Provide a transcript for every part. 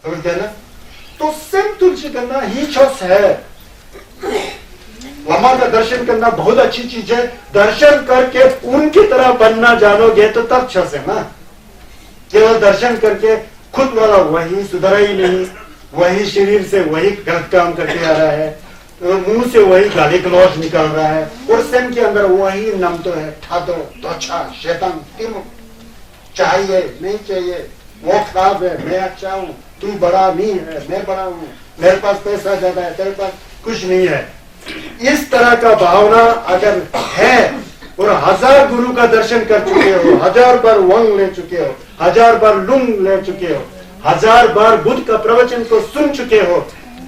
समझते हैं ना? तो सेम तुलसी करना ही छोस है। लामा का दर्शन करना बहुत अच्छी चीज है। दर्शन करके उनकी तरह बनना जानोगे तो तब छोस है ना। केवल दर्शन करके खुद वाला वही सुधरा ही नहीं, वही शरीर से वही गलत काम करके आ रहा है, तो मुंह से वही गाली गलौज निकल रहा है, और सेम के अंदर वही नम तो है, ठादो त्वचा शैतान तीनों चाहिए नहीं चाहिए, वो खराब है मैं अच्छा हूं, तू बड़ा नहीं है मैं बड़ा हूं, मेरे पास पैसा ज्यादा है तेरे पास कुछ नहीं है। इस तरह का भावना अगर है और 1000 गुरु का दर्शन कर चुके हो, 1000 बार वंग ले चुके हो, 1000 बार लुंग ले चुके हो, 1000 बार बुद्ध का प्रवचन को सुन चुके हो,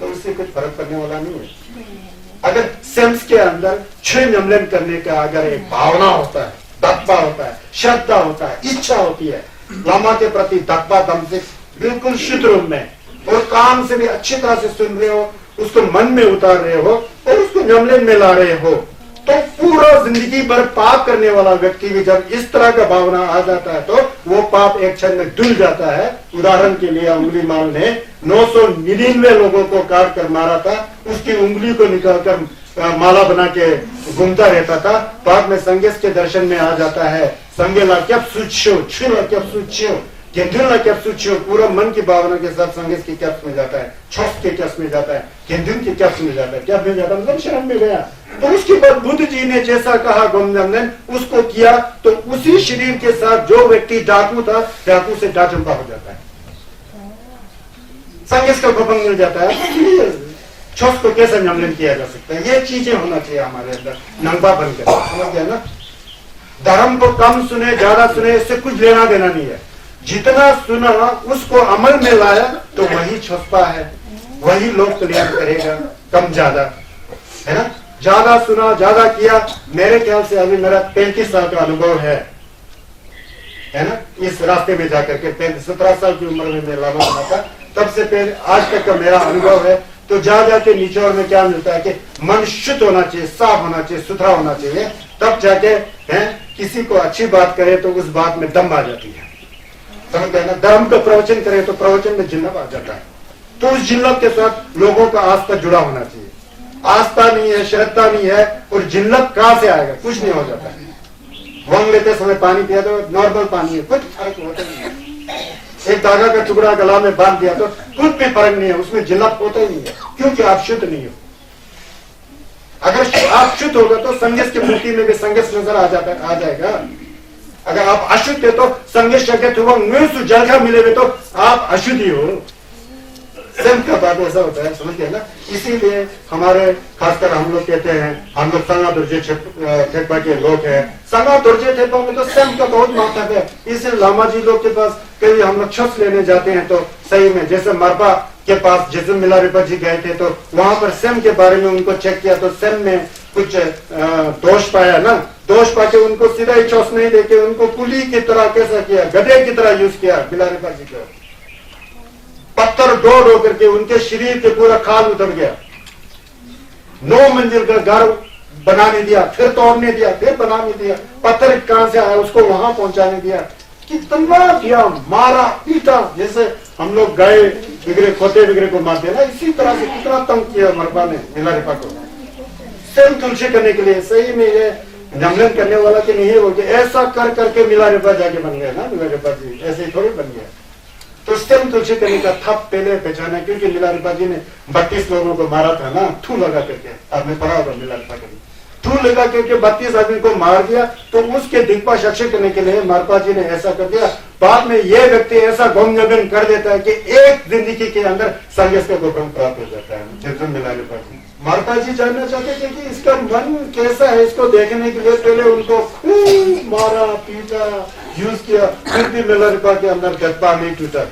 तो उससे कुछ फर्क पड़ने वाला नहीं है। अगर सेंस के अंदर छह नियमन करने का अगर एक भावना होता है, दत्पा होता है, श्रद्धा होता है, इच्छा होती है, लामा के प्रति दत्पा दम से बिल्कुल शुद्ध रूप में, और कान से भी अच्छी तरह से सुन रहे हो, उसको मन में उतार रहे हो और उसको नियमन में ला रहे हो, तो पूरा जिंदगी भर पाप करने वाला व्यक्ति भी जब इस तरह का भावना आ जाता है तो वो पाप एक क्षण में धुल जाता है। उदाहरण के लिए अंगुलीमाल ने 999 लोगों को काट कर मारा था, उसकी उंगली को निकालकर माला बना के घूमता रहता था। बाद में संगेश के दर्शन में आ जाता है, संगेला क्या सूचो छुला क्या सूचो गेंदुला क्या सूचो, पूरा मन की भावना के साथ संगेश की कैप्स में जाता है, छस के कैप्स में जाता है, गेंदुल के कैप्स में जाता है, क्या में जाता है मतलब शरण में गया। तो उसके बाद बुद्ध जी ने जैसा कहा गोमजम ने उसको किया, तो उसी शरीर के साथ जो व्यक्ति डाकू था, डाकू से डाचंपा हो जाता है, संगेश का गोपन मिल जाता है। छस को कैसे नियमन किया जा सकता है, ये चीजें होना चाहिए हमारे अंदर नंगा बनकर, समझ गया ना। धर्म को कम सुने ज्यादा सुने इससे कुछ लेना देना नहीं है, जितना सुना उसको अमल में लाया तो वही छुपा है, वही लोक कल्याण करेगा, कम ज्यादा है ना। ज्यादा सुना ज्यादा किया, मेरे ख्याल से अभी मेरा 35 साल का अनुभव है ना, इस रास्ते में जाकर के 17 साल की उम्र में मैं लामा बना था, तब से पहले आज तक का मेरा अनुभव है। तो जा जाके निचोड़ में क्या मिलता है कि मन शुद्ध होना चाहिए, साफ होना चाहिए, सुथरा होना चाहिए, तब जाके है किसी को अच्छी बात करे तो उस बात में दम आ जाती है, समझ गए ना। धर्म का प्रवचन करे तो प्रवचन में जिल्लत आ जाता है, तो उस जिल्लत के साथ लोगों का आस्था जुड़ा होना चाहिए। आस्था नहीं है, श्रद्धा नहीं है, और जिल्लत कहां से आएगा, कुछ नहीं हो जाता है। वंग लेते समय पानी पिया तो नॉर्मल पानी है, कुछ फर्क होता नहीं है। एक धागा का टुकड़ा गला में बांध दिया तो कुछ भी फर्क नहीं है, उसमें जिल्लत होता ही नहीं है, क्योंकि आप शुद्ध नहीं हो। अगर आप शुद्ध होगा तो संगेश की मूर्ति में भी संगेश नजर आ जाएगा। अगर आप अशुद्ध है तो संगेश जगह मिले हुए तो आप अशुद्धि हो। सेम का बात ऐसा होता है, समझ गए ना। इसीलिए हमारे खासकर हम लोग कहते हैं, हम लोग संगा दुर्जे ठेपा के लोग हैं, संगा दुर्जे ठेपा में तो सेम का बहुत महत्व है। इसलिए लामा जी लोग के पास कभी हम लोग छस लेने जाते हैं तो सही में, जैसे मरबा के पास जिसम मिला रिपा जी गए थे तो वहां पर सेम के बारे में उनको चेक किया तो सेम में कुछ दोष पाया ना, दोष पाके उनको सीधा ही चौस नहीं देके उनको कुली की तरह कैसा किया, गधे की तरह यूज किया बिला रिपा जी को। पत्थर डो करके उनके शरीर के पूरा खाल उतर गया, 9 मंजिल का घर बनाने दिया, फिर तोड़ने दिया, फिर बनाने दिया, पत्थर कहां से आया उसको वहां पहुंचाने दिया, कितना किया, मारा पीटा, जैसे हम लोग गाय बिगड़े खोते बिगड़े को मारते ना, इसी तरह से कितना तंग किया मरबा ने मिला रिपा को सेम तुलसी करने के लिए। सही में ये नमलन करने वाला कि नहीं बोलते, ऐसा कर करके मिला रिपा जाके बन गया ना मिला रिपा जी, ऐसे ही थोड़ी बन गया। तो सेम तुलसी करने का थप पहले पहचाना, क्योंकि मिला रिपा जी ने 32 लोगों को मारा था ना, थू लगा करके, आपने पढ़ा होगा मिला रिपा करके, थू लगा करके 32 आदमी को मार दिया। तो उसके दिग्पाश अक्षय करने के लिए मारपा जी ने ऐसा कर दिया। बाद में यह व्यक्ति ऐसा गौमगन कर देता है कि एक जिंदगी के अंदर संगेश का गोपन प्राप्त हो जाता है। जब मिला रिपा जी, मारपा जी जानना चाहते थे कि इसका मन कैसा है, इसको देखने के लिए पहले उनको खूब मारा पीटा यूज किया, फिर भी मिला रिपा के अंदर दत्पा नहीं टूटा।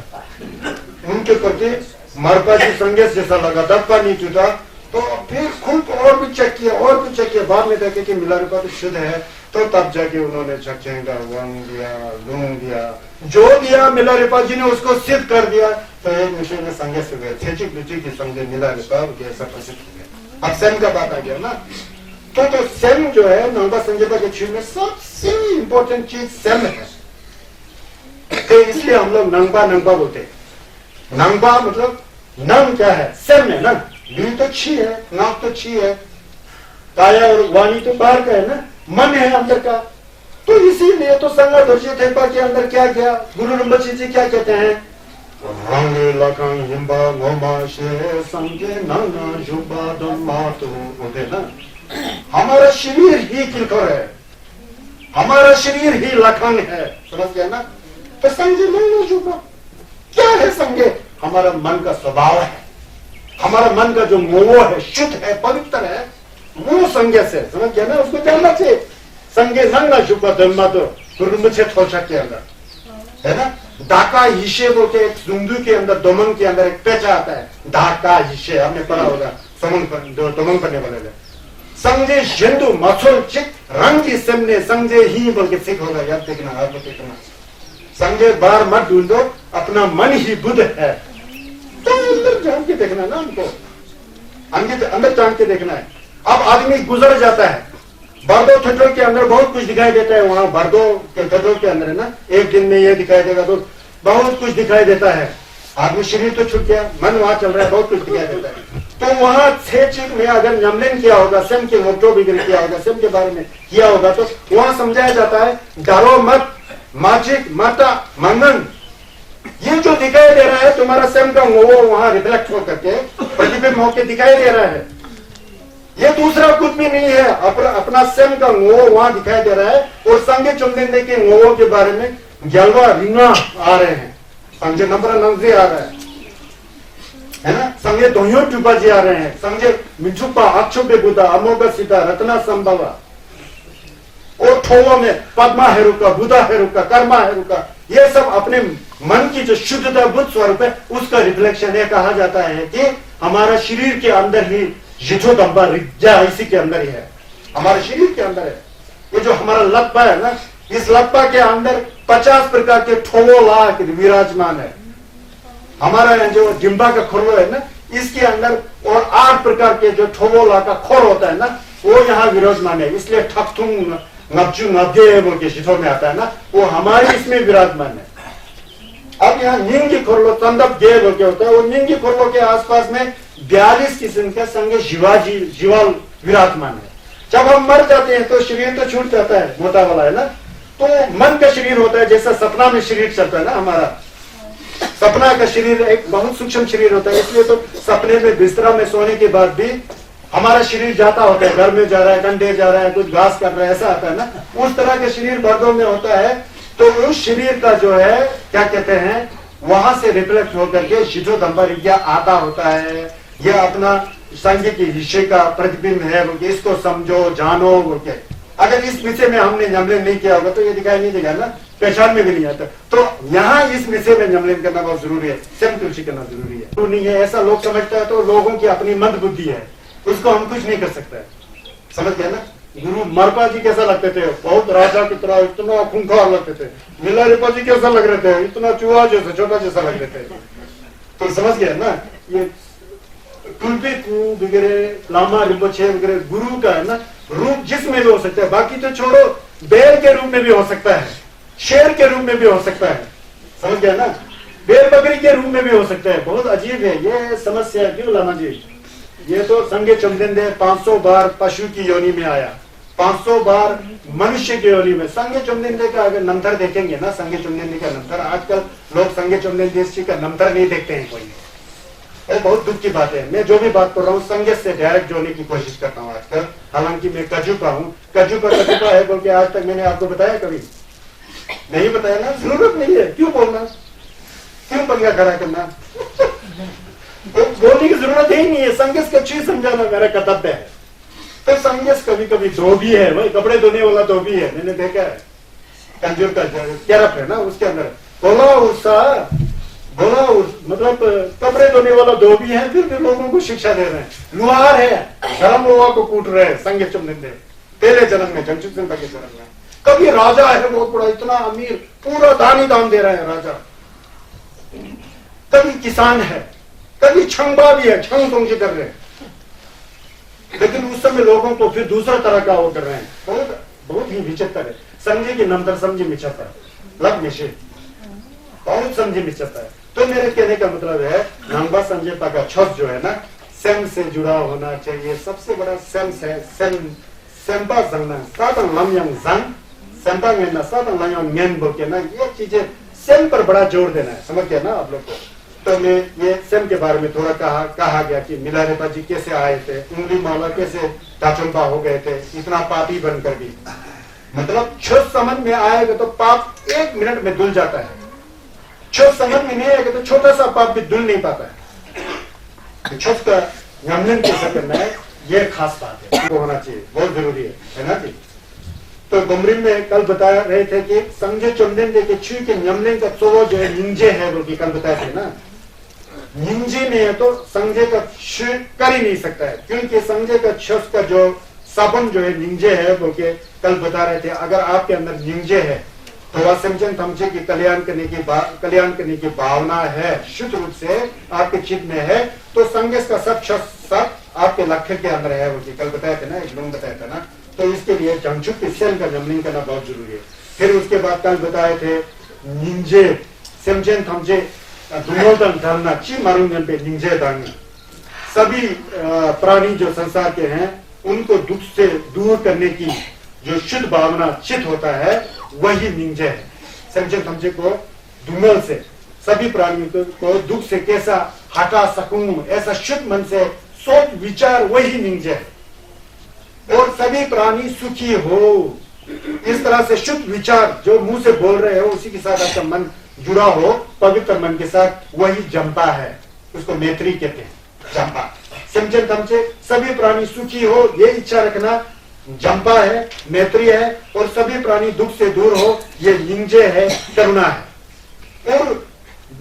उनके प्रति मारपा जी संगेश जैसा लगा, दत्पा नहीं टूटा। तो फिर खुद और भी चेक किया और भी चेक किया, बाद में देखे कि मिला रिपा तो शुद्ध है, तो तब जाके उन्होंने चखेंगा वंग दिया, लूंग दिया, जो दिया मिला रिपा जी ने उसको सिद्ध कर दिया। तो एक विषय में संगेश हो गया, छेचिक लुची की संगे मिला रिपा ऐसा प्रसिद्ध हो गया। अब सेम का बात आ गया ना, तो सेम जो है नंगा संगीता के क्षण में सबसे इंपॉर्टेंट चीज सेम है, तो इसलिए हम लोग नंगा नंगा बोलते हैं। नंगबा मतलब नंग क्या है? सिर में नंग, ली तो छी है, नाक तो छी है, काया और वाणी तो बाहर का है ना, मन है अंदर का। तो इसीलिए तो संगा दर्शी थेपा के अंदर क्या किया? गुरु रंबची जी क्या कहते हैं? रंग लखन हिंबा मोमा शे संगे नाना जुबा दम्मा तो होते ना। हमारा शरीर ही किलकर है, हमारा शरीर ही लखन है, समझ गया ना? तो संगे नाना जुबा क्या है? संगे हमारा मन का स्वभाव है, हमारा मन का जो मोह है, शुद्ध है, पवित्र है, वो संज्ञा से, समझ गया ना? उसको जानना चाहिए। संगे नंगा शुक्र धर्मा तो गुरुमुचे थोशा के अंदर है ना। धाका हिशे बोल के एक जुंदू के अंदर, दोमन के अंदर एक पेचा आता है, धाका हिशे, हमने पढ़ा होगा दोमन करने वाले ने। संजय जंदू मछोल चिक रंग की सामने संजय ही बोल के सिख होगा, याद देखना, आपको देखना। संजय बार मत ढूंढो, अपना मन ही बुद्ध है, तो अंदर जान के देखना ना, हमको अंदर जान के देखना है। अब आदमी गुजर जाता है, बर्दो ठटो के अंदर बहुत कुछ दिखाई देता है, वहां बर्दो के ठटो के अंदर है ना, एक दिन में ये दिखाई देगा तो बहुत कुछ दिखाई देता है। आदमी शरीर तो छूट गया, मन वहां चल रहा है, बहुत कुछ दिखाई देता है। तो वहां 6 चीज में अगर जमलेन किया होगा, सेम के मोटो बिगड़ किया होगा, सेम के बारे में किया होगा, तो वहां समझाया जाता है डरो मत, माजिक माता मंगन, ये जो दिखाई दे रहा है तुम्हारा सेम का वो वहां रिफ्लेक्ट होकर के प्रतिबिंब होकर दिखाई दे रहा है, ये दूसरा कुछ भी नहीं है, अपना सेम का वो वहां दिखाई दे रहा है। और संगे चुमदेंदे के वो के बारे में जलवा रिंगा आ रहे हैं, संजय नंबर नंजे आ रहा है ना, संगे दोहियों टूपा जी आ रहे हैं, संजय मिजुपा अक्षुभ्य बुद्धा अमोघ सीता रत्ना संभवा, और ठोवा में पद्मा है रुका, बुधा है रुका, कर्मा है रुका, ये सब अपने मन की जो शुद्धता बुद्ध स्वरूप है उसका रिफ्लेक्शन है। कहा जाता है कि हमारा शरीर के अंदर ही जिठो दम्बा रिज्जा इसी के अंदर ही है, हमारे शरीर के अंदर है। ये जो हमारा लप्पा है ना, इस लप्पा के अंदर 50 प्रकार के ठोवो लाख विराजमान है। हमारा जो जिम्बा का खुरो है ना, इसके अंदर और 8 प्रकार के जो ठोवो ला का खोर होता है ना, वो यहाँ विराजमान है। इसलिए ठकथुंग नब्जू नब्जे बोल के शिठो में आता है ना, वो हमारे इसमें विराजमान है। अब यहाँ निंगी खुरलो तंदप गे बोल के होता है, वो निंगी खुरलो के आसपास में 42 किस्म के संगे शिवाजी जीवाल विराजमान है। जब हम मर जाते हैं तो शरीर तो छूट जाता है, मोटा वाला है ना, तो मन का शरीर होता है, जैसा सपना में शरीर चलता है ना, हमारा सपना का शरीर एक बहुत सूक्ष्म शरीर होता है। इसलिए तो सपने में बिस्तरा में सोने के बाद भी हमारा शरीर जाता होता है, घर में जा रहा है, कंधे जा रहा है, कुछ घास कर रहा है, ऐसा आता है ना, उस तरह का शरीर मर्दों में होता है। तो उस शरीर का जो है क्या कहते हैं, वहां से रिफ्लेक्ट होकर के शिशो दंबरिज्ञा आता होता है। यह अपना संज्ञ की हिस्से का प्रतिबिंब है, इसको समझो जानो बोलके। अगर इस विषय में हमने जमलेन नहीं किया होगा तो ये दिखाई नहीं देगा ना, पहचान में भी नहीं आता। तो यहाँ इस विषय में जमलेन करना बहुत जरूरी है, सेम तुलसी करना जरूरी है। तो नहीं है ऐसा लोग समझता है, तो लोगों की अपनी मंद बुद्धि है, उसको हम कुछ नहीं कर सकते, समझ गए ना। गुरु मरपा जी कैसा लगते थे, बहुत राजा की तरह, इतना खूंखार लगते थे। मिलारिपा जी कैसा लग रहे थे, इतना चूहा जैसा छोटा जैसा लग रहे थे। तो समझ गए ना, ये कुलपीत वगैरह लामा रिपोचे वगैरह गुरु का है ना रूप जिसमें भी हो सकता है। बाकी तो छोड़ो, बैल के रूप में भी हो सकता है, शेर के रूप में भी हो सकता है, समझ गया ना, बैल बकरी के रूप में भी हो सकता है। बहुत अजीब है ये समस्या। क्यों लामा जी, ये तो संगे चमदेंदे 500 बार पशु की योनि में आया, 500 बार मनुष्य की योनि में। संगे चमदेंदे का अगर नंतर देखेंगे ना, संगे चमदेंदे का नंतर, आजकल लोग संगे चमदेंदे का नंतर नहीं देखते हैं कोई, ये बहुत दुख की बात है। मैं जो भी बात कर रहा हूँ संगे से डायरेक्ट जोड़ने की कोशिश करता हूँ आजकल। हालांकि मैं कजुका हूँ, कजुका है बोल के आज तक मैंने आपको बताया कभी नहीं बताया ना, जरूरत नहीं है, क्यों बोलना, क्यों पंगा खड़ा करना, बोलने की जरूरत ही नहीं है। संगेस का चीज समझाना मेरा कर्तव्य है। तो संगेस कभी कभी धोबी है भाई, कपड़े धोने वाला धोबी है, मैंने देखा है, कंजूर का कैरप है ना, उसके अंदर बोला मतलब कपड़े धोने वाला धोबी है, फिर भी लोगों को शिक्षा दे रहे हैं। लुहार है, धर्म लोहा को कूट रहे हैं संगे चमदेंदे पहले जन्म में, जमशेद सिंह के जन्म में। कभी राजा है बहुत बड़ा, इतना अमीर, पूरा दान ही दान दे रहा है राजा। कभी किसान है, कभी छंगबा भी है, छंग तोंग कर रहे हैं, लेकिन उस समय लोगों को फिर दूसरा तरह का वो कर रहे हैं। बहुत बहुत ही विचित्र है। समझे कि नंतर समझे मिच्छता लग निषेध बहुत समझे में चलता है। तो मेरे कहने का मतलब है नंबा संजय का छस जो है ना सेम से जुड़ा होना चाहिए। सबसे बड़ा सेम है सेम्पा जंगना सातन लमयंग जंग सेम्पा में सातन लमयंग मेन बोल के ना ये चीजें सेम पर बड़ा जोर देना है, समझ गया ना आप लोग को। तो मैं ये सेम के बारे में थोड़ा कहा गया कि मिलारेपा जी कैसे आए थे, उंगली माला कैसे ताचुम्बा हो गए थे इतना पापी बनकर भी। मतलब छुस समझ में आएगा तो पाप 1 मिनट में धुल जाता है, छुस समझ में नहीं आएगा तो छोटा सा पाप भी धुल नहीं पाता है। छुस का यमन कैसे करना है ये खास बात है, वो होना चाहिए, बहुत जरूरी है ना जी। तो गुमरिन में कल बता रहे थे कि संजय चंदन दे के छू के यमन का चोवो जो है निंजे है बोल के कल बताए थे ना। निंजे नहीं है तो संजय का छू कर ही नहीं सकता है, क्योंकि संजय का छुस का जो साबन जो है निंजे है बोल के कल बता रहे थे। अगर आपके अंदर निंजे है तो वह समझन तमचे की कल्याण करने की भावना है, शुद्ध रूप से आपके चित्त में है, तो संजय का सब छुस सब आपके लक्ष्य के अंदर है बोल कल बताया था ना, एक लोग बताया था ना। तो इसके लिए जंगचुक सेल का जमलिंग करना बहुत जरूरी है। फिर उसके बाद कल बताए थे निंजे सेमचेन थमचे दुनोतन धरना ची मारूंगन पे निंजे दांगे। सभी प्राणी जो संसार के हैं उनको दुख से दूर करने की जो शुद्ध भावना चित होता है वही निंजे है। सेमचेन थमचे को दुमल से सभी प्राणियों को दुख से कैसा हटा सकूं ऐसा शुद्ध मन से सोच विचार वही निंजे है। और सभी प्राणी सुखी हो इस तरह से शुद्ध विचार जो मुंह से बोल रहे हो उसी के साथ आपका मन जुड़ा हो पवित्र मन के साथ, वही जंपा है, उसको मैत्री कहते हैं जंपा। समझे तमचे सभी प्राणी सुखी हो ये इच्छा रखना जंपा है, मैत्री है। और सभी प्राणी दुख से दूर हो ये निंजे है, करुणा है। और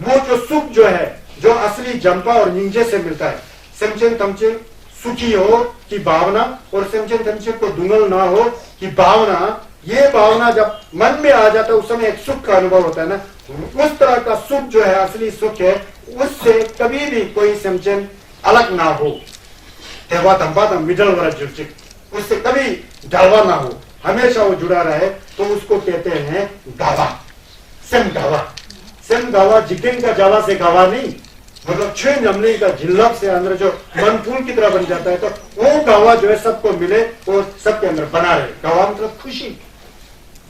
वो जो सुख जो है जो असली जंपा और निंजे से मिलता है, समझे तमचे सुखी हो की भावना और समझे तमचे को दुंगल ना हो की भावना, ये भावना जब मन में आ जाता है उस समय एक सुख का अनुभव होता है ना, उस तरह का सुख जो है असली सुख है, उससे कभी भी कोई समझन अलग ना हो, मिडल वाला जुर्चिक उससे कभी ढलवा ना हो, हमेशा वो जुड़ा रहे, तो उसको कहते हैं गावा, सेम गावा। सेम गावा जिटेन का जावा से गावा नहीं, मतलब छह जमने का झिल्लक से अंदर जो मन फूल की तरह बन जाता है, तो वो गावा जो है सबको मिले और सबके अंदर बना रहे। गावा मतलब खुशी,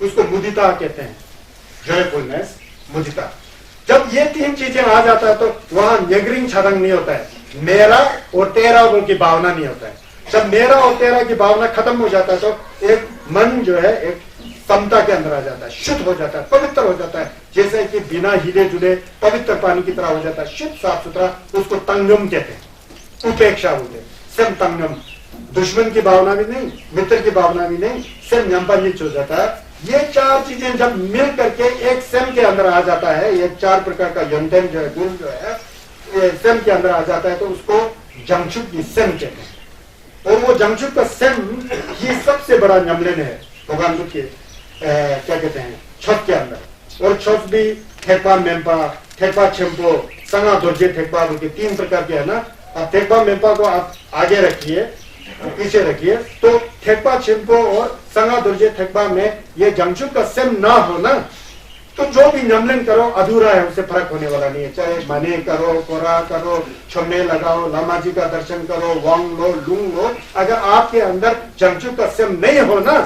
उसको मुदिता कहते हैं, जॉयफुलनेस, मुदिता। जब ये तीन चीजें आ जाता है तो वहां नेगरिंग छदंग नहीं होता है, मेरा और तेरा बोल की भावना नहीं होता है। जब मेरा और तेरा की भावना खत्म हो जाता है तो एक मन जो है एक समता के अंदर आ जाता है, शुद्ध हो जाता है, पवित्र हो जाता है, जैसे कि बिना हिले जुले पवित्र पानी की तरह हो जाता है, शुद्ध साफ सुथरा। उसको तंगम कहते हैं, उपेक्षा बोलते हैं, सेम तंगम। दुश्मन की भावना भी नहीं, मित्र की भावना भी नहीं, सेम यंपा नीच हो जाता है। ये चार चीजें जब मिल करके एक सेम के अंदर आ जाता है, ये चार प्रकार का यंतन जो है, गुण जो है सेम के अंदर आ जाता है, तो उसको जंगचुक की सेम कहते हैं। और वो जंगचुक का सेम ये सबसे बड़ा नमलन है भगवान बुद्ध के क्या कहते हैं छत के अंदर। और छत भी थेपा मेम्पा, थेपा छेम्पो, संगा दोर्जे थेपा बोल के तीन प्रकार के है ना। अब थेपा मेम्पा को आप आगे रखिए, पीछे रखिए, तो थेपा छिम्पो और संगा दुर्जे थेपा में ये जंगचुक का सेम ना हो ना, तो जो भी नमलन करो अधूरा है, उससे फर्क होने वाला नहीं है। चाहे मने करो, कोरा करो, छोमे लगाओ, लामा जी का दर्शन करो, वांग लो, लूंग लो, अगर आपके अंदर जंगचुक का सेम नहीं हो ना,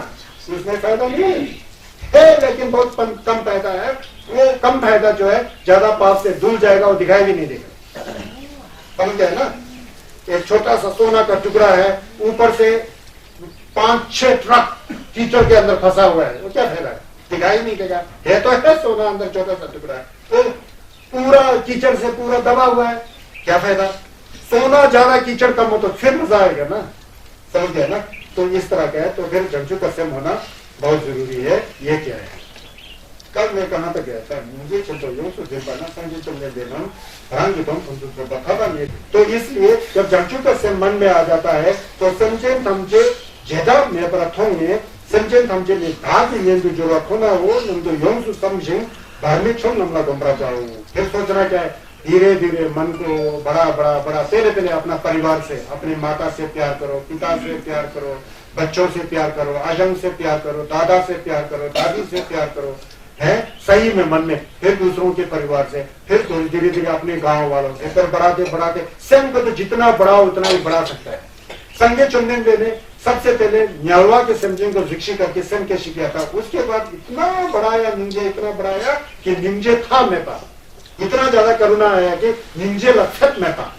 उसमें फायदा नहीं है, लेकिन बहुत कम फायदा है। वो कम फायदा जो है ज्यादा पाप से धुल जाएगा, वो दिखाई भी नहीं देगा, समझ गए ना। एक छोटा सा सोना का टुकड़ा है, ऊपर से 5-6 ट्रक कीचड़ के अंदर फंसा हुआ है, वो क्या फायदा है, दिखाई नहीं देगा। है तो है सोना अंदर छोटा सा टुकड़ा है, तो पूरा कीचड़ से पूरा दबा हुआ है, क्या फायदा। सोना ज्यादा कीचड़ कम हो तो फिर मजा आएगा ना, समझ गए ना। तो इस तरह का है, तो फिर जंगचुक का सेम होना बहुत जरूरी है। ये क्या है, कल मैं कहां तक गया था, मुझे तो इसलिए जब जंगचुक का सेम मन में आ जाता है तो समझे समझे जेदा में प्रथोंगे समझे समझे ने भाग में जो जरूरत होना वो नंदो योंसु समझे धार्मिक छोड़ नमला डोमरा जाओ। फिर सोचना क्या है, धीरे धीरे मन को बड़ा बड़ा बड़ा, पहले अपना परिवार से, अपनी माता से प्यार करो, पिता से प्यार करो, बच्चों से प्यार करो, आजम से प्यार करो, दादा से प्यार करो, दादी से प्यार करो, है सही में मन में, फिर दूसरों के परिवार से, फिर धीरे धीरे अपने गांव वालों से, फिर बढ़ाते बढ़ाते संघ को तो जितना बढ़ाओ उतना ही बढ़ा सकता है। संघ चुनने ने सबसे पहले न्यालवा के समझे को भिक्षी करके संघ के किया था, उसके बाद इतना बढ़ाया निंजे, इतना बढ़ाया कि निंजे था में पा, इतना ज्यादा करुणा आया कि निंजे लक्षत में पा,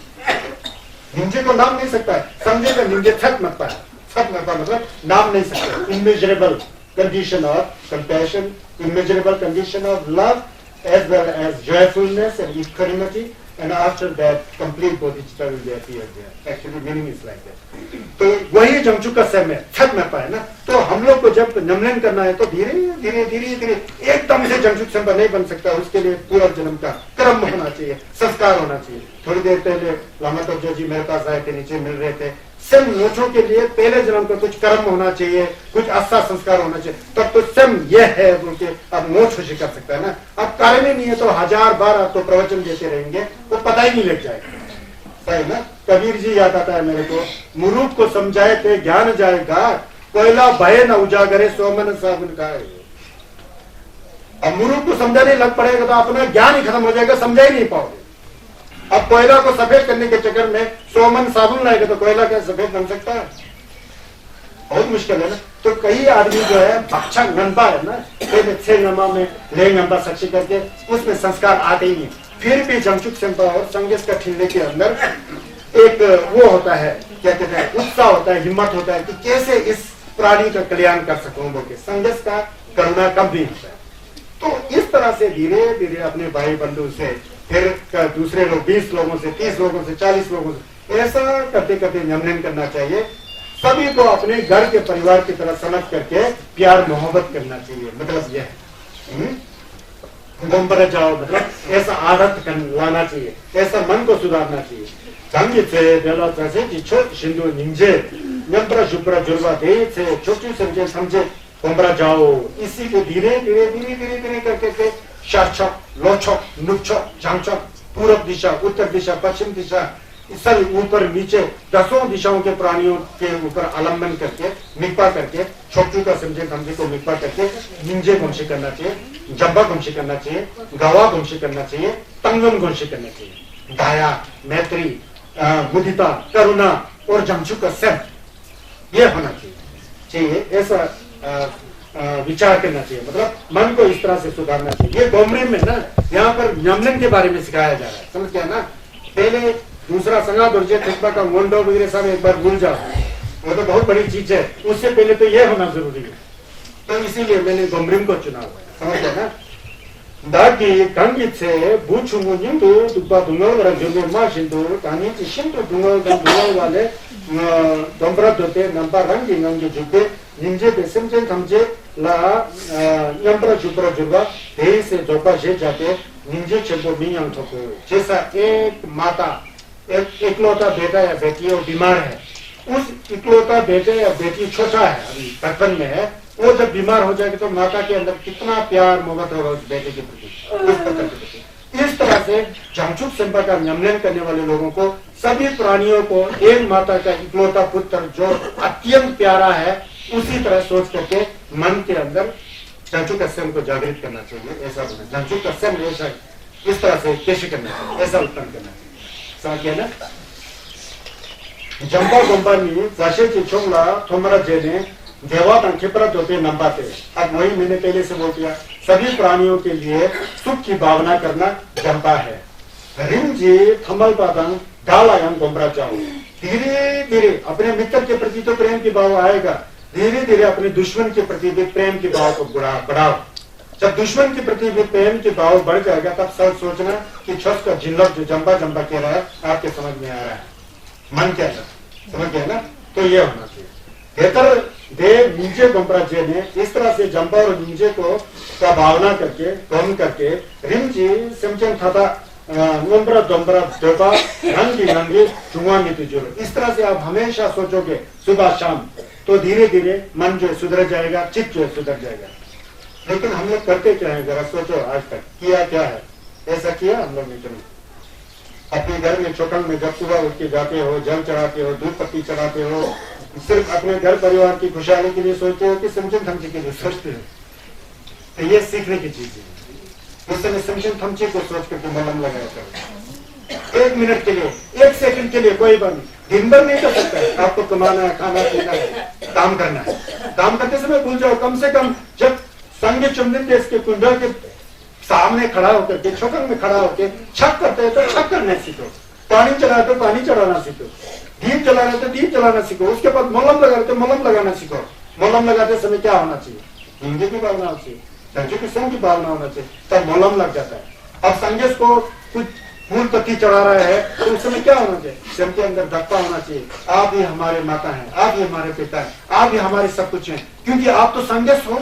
निंजे को नाम नहीं सकता है, समझे का निंजे थक मत पाया, थक मत पा मतलब नाम नहीं सकता। Immeasurable condition of compassion, immeasurable condition of love, as well as joyfulness and equanimity, and after that complete bodhicitta will be appeared there. Actually meaning is like that. तो वही जमचुक का समय छत में पाए ना, तो हम लोग को जब नमन करना है तो धीरे धीरे धीरे धीरे एकदम से जमचुक संपन्न नहीं बन सकता, उसके लिए पूरा जन्म का कर्म होना चाहिए, संस्कार होना चाहिए। थोड़ी देर पहले लामा तो जी मेरे पास आए थे, नीचे मिल रहे थे, सब मोक्षों के लिए पहले जन्म का कुछ कर्म होना चाहिए, कुछ अच्छा संस्कार होना चाहिए, तब तो स्वयं यह है बोलते अब मोक्ष खुशी कर सकता है ना। अब कार्य में नहीं है तो 1000 बार आप तो प्रवचन देते रहेंगे वो पता ही नहीं लग जाएगा, सही ना। कबीर जी याद आता है मेरे को, मुरूख को समझाए थे ज्ञान जाएगा, कोयला भय न उजागरे सोमन साबुन का। अब मुरूख को समझाने लग पड़ेगा तो अपना ज्ञान ही खत्म हो जाएगा, समझा ही नहीं पाओगे। अब कोयला को सफेद करने के चक्कर में सोमन साबुन लाएगा तो कोयला क्या सफेद बन सकता है? बहुत मुश्किल है ना। तो कई आदमी जो है अच्छा गंदा है ना, छह नमा में ले गंदा साक्षी करके उसमें संस्कार आते ही नहीं, फिर भी जमचुक संपा और संगेश का ठिल्ले के अंदर एक वो होता है, क्या कहते हैं, उत्साह होता है, हिम्मत होता है कि कैसे इस प्राणी का कल्याण कर सकूं बोल के संगेश का करुणा कम भी होता है। तो इस तरह से धीरे धीरे अपने भाई बंधु से, फिर दूसरे लोग 20 लोगों से, 30 लोगों से, 40 लोगों से, ऐसा करते करते नमन करना चाहिए। सभी को अपने घर के परिवार की तरह समझ करके प्यार मोहब्बत करना चाहिए। मतलब यह गोम्बर जाओ, मतलब ऐसा आदत लाना चाहिए, ऐसा मन को सुधारना चाहिए। संगीत से बेला से सिंधु निंजे नंबर शुभ्र जुर्वा दे से छोटी समझे समझे गोम्बर जाओ, इसी को धीरे धीरे धीरे धीरे धीरे करके शार्छक, लोछक, नुच्छक, झांचक, पूर्व दिशा, उत्तर दिशा, पश्चिम दिशा, सब ऊपर नीचे 10 दिशाओं के प्राणियों के ऊपर आलम्बन करके मिक्पा करके छोटू का समझे समझे को मिक्पा करके निंजे घुमशी करना चाहिए, जब्बा घुमशी करना चाहिए, गवा घुमशी करना चाहिए, तंगम घुमशी करना चाहिए। दया, मैत्री, मुदिता, करुणा और जमचू का सब ये होना चाहिए। ऐसा विचार करना चाहिए, मतलब मन को इस तरह से सुधारना चाहिए। ये गोमरे में ना यहाँ पर यमन के बारे में सिखाया जा रहा है, समझ गया ना। पहले दूसरा संगा दुर्जय का मोन्डो वगैरह सब एक बार भूल जाओ, वो तो बहुत बड़ी चीज है, उससे पहले तो ये होना जरूरी है। तो इसीलिए मैंने गोमरिम को चुना हुआ है, समझ गया ना। दागी कंगित से बूचुंगु निंदु दुब्बा दुंगल वरा जुने मा शिंदु तानी चिशिंदु दुंगल वाले दोंबरा दोते नंबर रंगी नंगी जुके निंजे बेसमजे थमजे ला नंबर जुबरा जुबा दे से जोपा जे जाते निंजे चंपो मियांग थोको। जैसा एक माता एक इकलौता बेटा या बेटी और बीमार है, उस इकलौता बेटे या बेटी छोटा है, अभी बचपन में है, वो जब बीमार हो जाएगी तो माता के अंदर कितना प्यार मोहब्बत होगा उस बेटे के प्रति। इस तरह से जमचुक संपा का नमन करने वाले लोगों को, सभी प्राणियों को एक माता का इकलौता पुत्र जो अत्यंत प्यारा है, उसी तरह सोच करके मन के अंदर जमचुक स्वयं को जागृत करना चाहिए। ऐसा बोला जमचुक स्वयं ऐसा इस तरह से कैसे करना चाहिए, ऐसा उत्पन्न करना चाहिए। समझ ना। जंबा गोम्बानी जाशे छोंगला थोमरा जेने देवा तंखेपरा दोते नंबाते। अब वही मैंने पहले से बोल दिया, सभी प्राणियों के लिए सुख की भावना करना जंबा है। रिंजी थमल पादंग डालायंग गोम्बरा जाओ, धीरे धीरे अपने मित्र के प्रति तो प्रेम की भाव आएगा, धीरे धीरे अपने दुश्मन के प्रति भी प्रेम की भाव को बढ़ाओ। जब दुश्मन के प्रति भी प्रेम के भाव बढ़ जाएगा तब सब सोचना कि छस का जिल्लत जो जंबा जंबा कह रहा है आपके समझ में आ रहा है, मन क्या है, समझ गया ना। तो ये होना चाहिए। बेहतर देव नीचे गोम्बराजे ने इस तरह से जंबा और नीचे को का भावना करके कम करके रिमजी सिमचन था गोम्बरा दोम्बरा दोबा रंगी रंगी चुंगा नीति। इस तरह से आप हमेशा सोचोगे सुबह शाम, तो धीरे धीरे मन जो सुधर जाएगा, चित्त जो सुधर जाएगा। लेकिन हम लोग करते क्या है, जरा सोचो, आज तक किया क्या है? ऐसा किया हम लोग ने कभी? अपने घर में चौकंग में जब सुबह उठ के जाते हो, जल चढ़ाते हो, दूध पत्ती चढ़ाते हो, सिर्फ अपने घर परिवार की खुशहाली के लिए सोचते हो कि समझन धमजी के लिए सोचते हो? तो ये सीखने की चीज है। उस समय समझन थमचे को सोच करके मलहम लगाया करो। 1 मिनट के लिए, 1 सेकंड के लिए कोई बात नहीं, दिन भर नहीं कर सकता है। आपको कमाना है, खाना पीना है, काम करना है। काम करते समय भूल जाओ, कम से कम जब संग चुंबन देश के कुंडल के सामने खड़ा होकर के, छोकन में खड़ा होकर छक करते हैं तो छक करने सीखो, पानी चलाए तो पानी चलाना सीखो, दीप जलाना तो दीप जलाना सीखो। उसके बाद मलहम लगा तो मलहम लगाना सीखो। मलहम लगाते समय क्या होना चाहिए? हिंदी की भावना होनी चाहिए, संजय कृष्ण की भावना होना चाहिए, तब मलहम लग जाता है। अब संजय को कुछ फूल पत्ती चढ़ा रहा है तो उस समय क्या होना चाहिए? सिर के अंदर धक्का होना चाहिए, आप ही हमारे माता हैं, आप ही हमारे पिता हैं, आप ही हमारे सब कुछ हैं, क्योंकि आप तो संजय हो,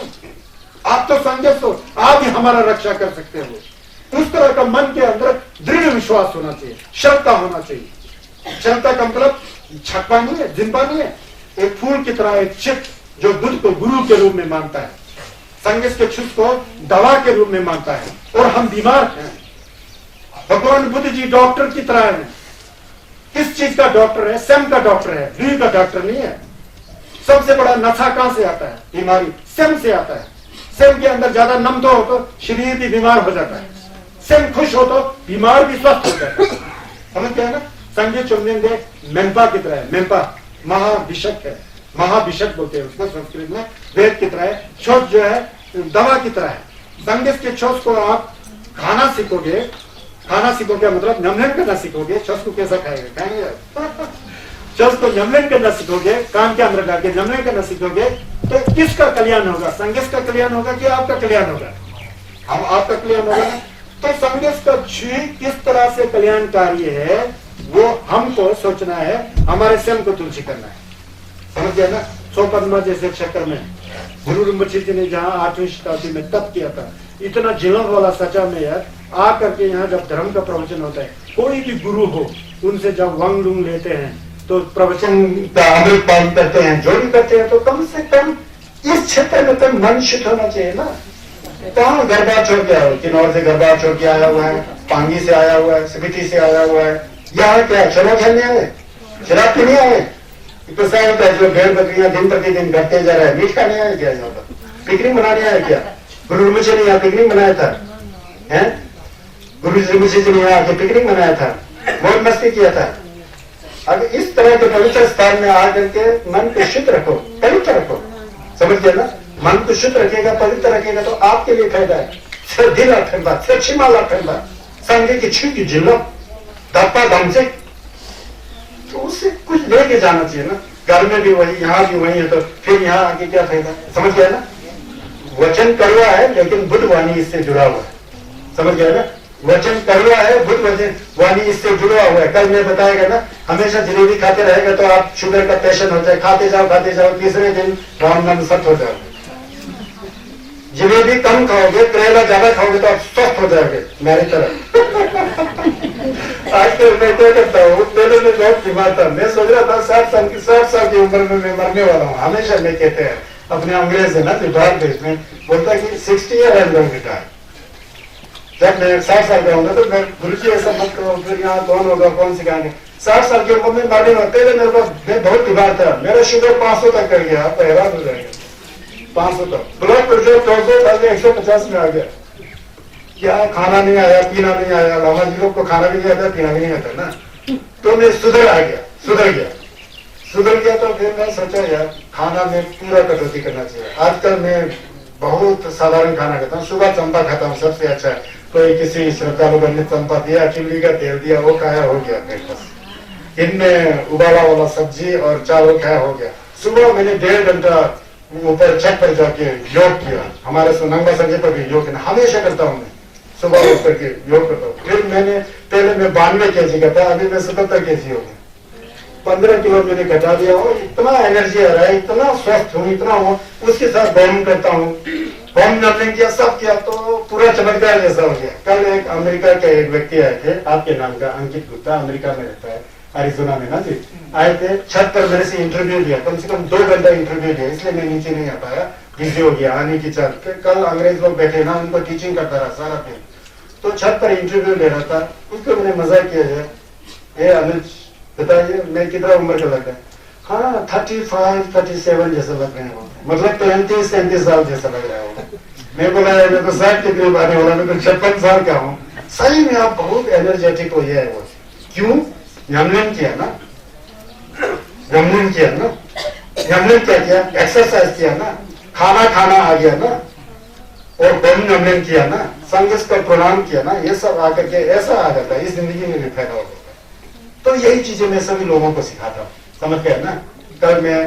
आप तो संजय हो, आप ही हमारा रक्षा कर सकते हो। उस तरह का मन के अंदर दृढ़ विश्वास होना चाहिए, श्रद्धा होना चाहिए। श्रद्धा का मतलब छक्का नहीं है, जिंबा नहीं है, एक फूल की तरह एक चित्त जो बुद्ध को गुरु के रूप में मानता है, संगीत के छुत को दवा के रूप में मानता है। और हम बीमार हैं, भगवान बुद्ध जी डॉक्टर की तरह है। किस चीज का डॉक्टर है? स्वयं का डॉक्टर है, दूसरे का डॉक्टर नहीं है। सबसे बड़ा नशा कहां से आता है? बीमारी स्वयं से आता है। स्वयं के अंदर ज्यादा नम तो हो तो शरीर भी बीमार हो जाता है, स्वयं खुश हो तो बीमार भी स्वस्थ हो जाता है। समझ गया ना? संजय चुंबन दे मेम्पा की तरह है। मेम्पा महाभिषक है, महाभिषक बोलते हैं उसको संस्कृत में, वेद की तरह है। छोट जो है दवा की तरह है। संगीत के छोट को आप खाना सीखोगे, खाना सीखोगे मतलब नमन करना सीखोगे। छोट को कैसा खाएगा? खाएंगे। छोट को नमन करना सीखोगे, कान के अंदर डाल के नमन करना सीखोगे तो किसका कल्याण होगा? संगीत का कल्याण होगा कि आपका कल्याण होगा? हम आपका कल्याण होगा ना। तो संगीत का किस तरह से कल्याणकारी है वो हमको सोचना है, हमारे स्वयं को तुलसी करना है। समझ गया ना? 100 पद्मा जैसे चक्कर में गुरु rinpoche जी ने जहाँ 8वीं शताब्दी में तप किया था, इतना जीवन वाला सचा में यार आकर के यहाँ जब धर्म का प्रवचन होता है, कोई भी गुरु हो उनसे जब वांग लूंग लेते हैं तो प्रवचन का अमृत पान करते हैं, जो भी करते हैं, तो कम से कम इस क्षेत्र में तो मन शुद्ध होना चाहिए ना। कहाँ गरबा छोड़ के आया, किन्नौर से गरबा छोड़ के आया हुआ है, पांगी से आया हुआ है, स्पीति से आया हुआ है, यहाँ क्या चलो खेलने आए, शराब पीने आए, तो होता है जो भेड़ बकरियां दिन प्रतिदिन घटते जा रहा है, मीट खाने आए क्या? यहाँ पर पिकनिक मनाने आए क्या? गुरु rinpoche ने यहाँ पिकनिक मनाया था, हैं? गुरु rinpoche जी ने यहाँ आके पिकनिक मनाया था, मौज मस्ती किया था। अब इस तरह के पवित्र स्थान में आकर के मन को शुद्ध रखो, पवित्र रखो। समझ गए ना? मन को शुद्ध रखेगा, पवित्र रखेगा तो आपके लिए फायदा है। सिर दिल अखंडा, सिर छिमाला अखंडा, संगे की छिपी जिल्लो धप्पा धम से, तो उससे कुछ लेके जाना चाहिए ना। घर में भी वही, यहाँ भी वही है, तो फिर यहाँ आके क्या फायदा? समझ गया ना? वचन कड़वा है लेकिन बुद्ध वाणी इससे जुड़ा हुआ है। समझ गया ना? वचन कड़वा है, बुद्ध वचन वाणी इससे जुड़ा हुआ है। कल मैं बताएगा ना, हमेशा जलेबी खाते रहेगा तो आप शुगर का पेशेंट हो जाए, खाते जाओ, तीसरे दिन राम नाम सत हो जाओगे। जलेबी कम खाओगे, करेला ज्यादा खाओगे तो आप स्वस्थ हो जाओगे, मेरी तरह। आजकल मैं क्या करता हूँ, पहले मैं बहुत बीमार था, मैं सोच रहा था 60 साल की उम्र में मैं मरने वाला हूँ। हमेशा मैं कहते हैं अपने अंग्रेज है ना भारत देश में, बोलता है कि 60 ईयर एंड रिटायर। जब मैं 60 साल का होगा तो मैं गुरु जी ऐसा मत करो, फिर यहाँ कौन होगा, कौन सिखाएंगे। 60 साल की उम्र में मरने वाला, पहले मेरे पास मैं बहुत बीमार था, मेरा शुगर 500 तक कर गया, आप हैरान हो जाएंगे। 500 तक ब्लड प्रेशर 400 था, 150 में आ गया। क्या खाना नहीं आया, पीना नहीं आया, लामा जी लोग को खाना भी नहीं आता, पीना भी नहीं आता ना, तो मैं सुधर गया। तो फिर मैं सोचा यार खाना में पूरा कटौती करना चाहिए। आजकल मैं बहुत साधारण खाना खाता हूँ, सुबह चंपा खाता हूँ, सबसे अच्छा है। कोई किसी श्रद्धालु ने चंपा दिया, चिल्ली का तेल दिया, वो खाया, हो गया ब्रेकफास्ट। इनमें उबाला वाला सब्जी और चावल खाया, हो गया। सुबह मैंने 1.5 घंटा ऊपर छत पर जाके योग किया, हमारे सुनंगा संजय पर भी योग किया, हमेशा करता हूँ मैं, सुबह उठ करके योग करता हूँ। फिर मैंने पहले मैं 92 kg का था, अभी मैं 77 kg हो गया, 15 किलो मैंने घटा दिया हूँ। इतना एनर्जी आ रहा है, इतना स्वस्थ हूँ, इतना हूँ। उसके साथ व्यायाम करता हूँ, व्यायाम नमन किया, सब किया, तो पूरा चमकदार जैसा हो गया। कल एक अमेरिका के एक व्यक्ति आए थे, आपके नाम का अंकित गुप्ता, अमेरिका में रहता है, अरिजोना में ना जी, आए थे। छत पर मेरे से इंटरव्यू लिया, कम से कम 2 घंटा इंटरव्यू लिया, इसलिए मैं नीचे नहीं आ पाया, बिजी हो गया आने की छत पे। कल अंग्रेज लोग बैठे ना, उनको टीचिंग करता रहा सारा दिन, तो छत पर इंटरव्यू ले रहा था। उसको मैंने मजा किया है, ये अनुज बताइए मैं कितना उम्र का लग रहा है? हाँ 35-37 जैसा लग रहे हैं, मतलब 35-37 साल जैसा लग रहा है। मैं बोला मैं तो 60 के करीब आने वाला, मैं तो 56 साल का हूँ। सही में आप बहुत एनर्जेटिक हो है वो। क्यों? यमलिन किया ना, यमलिन किया ना, यमलिन क्या किया? एक्सरसाइज किया ना, खाना खाना आ गया ना, और बम यमलिन किया ना, संघर्ष का प्रणाम किया ना, ये सब आकर के ऐसा आ जाता है, इस जिंदगी में भी फायदा होगा। तो यही चीजें मैं सभी लोगों को सिखाता हूँ, समझ गए ना। कल मैं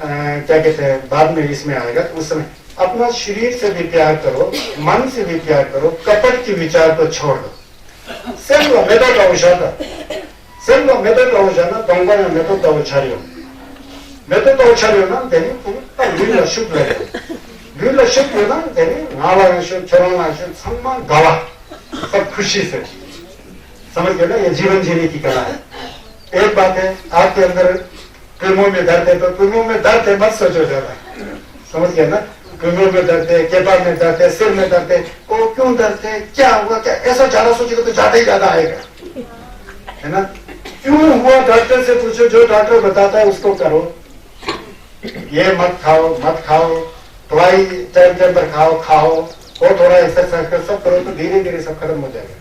क्या कहते हैं, बाद में इसमें आएगा, उस समय अपना शरीर से भी प्यार करो, मन से भी प्यार करो, कपट के विचार को छोड़ दो। सेल्व मेथड औषध, सेल्व मेथड औषध 동반의 메토드 차려. 메토드 차려는 되니 릴라 슈플레. 릴라 슈플레는 되니 나와는 슈 결혼한 슈 सम्मान गवा सब खुशी से। समझ गए ना, ये जीवन जीने की कला है। एक बात है, आपके अंदर फिल्मों में दर्द है तो फिल्मों में दर्द है मत सोचो ज्यादा, समझ गए ना। फिल्मों में दर्द है, केपार में दर्द है, सिर में दर्द है, वो क्यों दर्द है, क्या हुआ, क्या ऐसा ज्यादा सोचेगा तो ज्यादा ही ज्यादा आएगा, है ना। क्यों हुआ डॉक्टर से पूछो, जो डॉक्टर बताता है उसको करो। ये मत खाओ मत खाओ, दवाई टाइम टाइम पर खाओ खाओ, और थोड़ा एक्सरसाइज कर, सब करो तो धीरे धीरे सब खत्म हो जाएगा।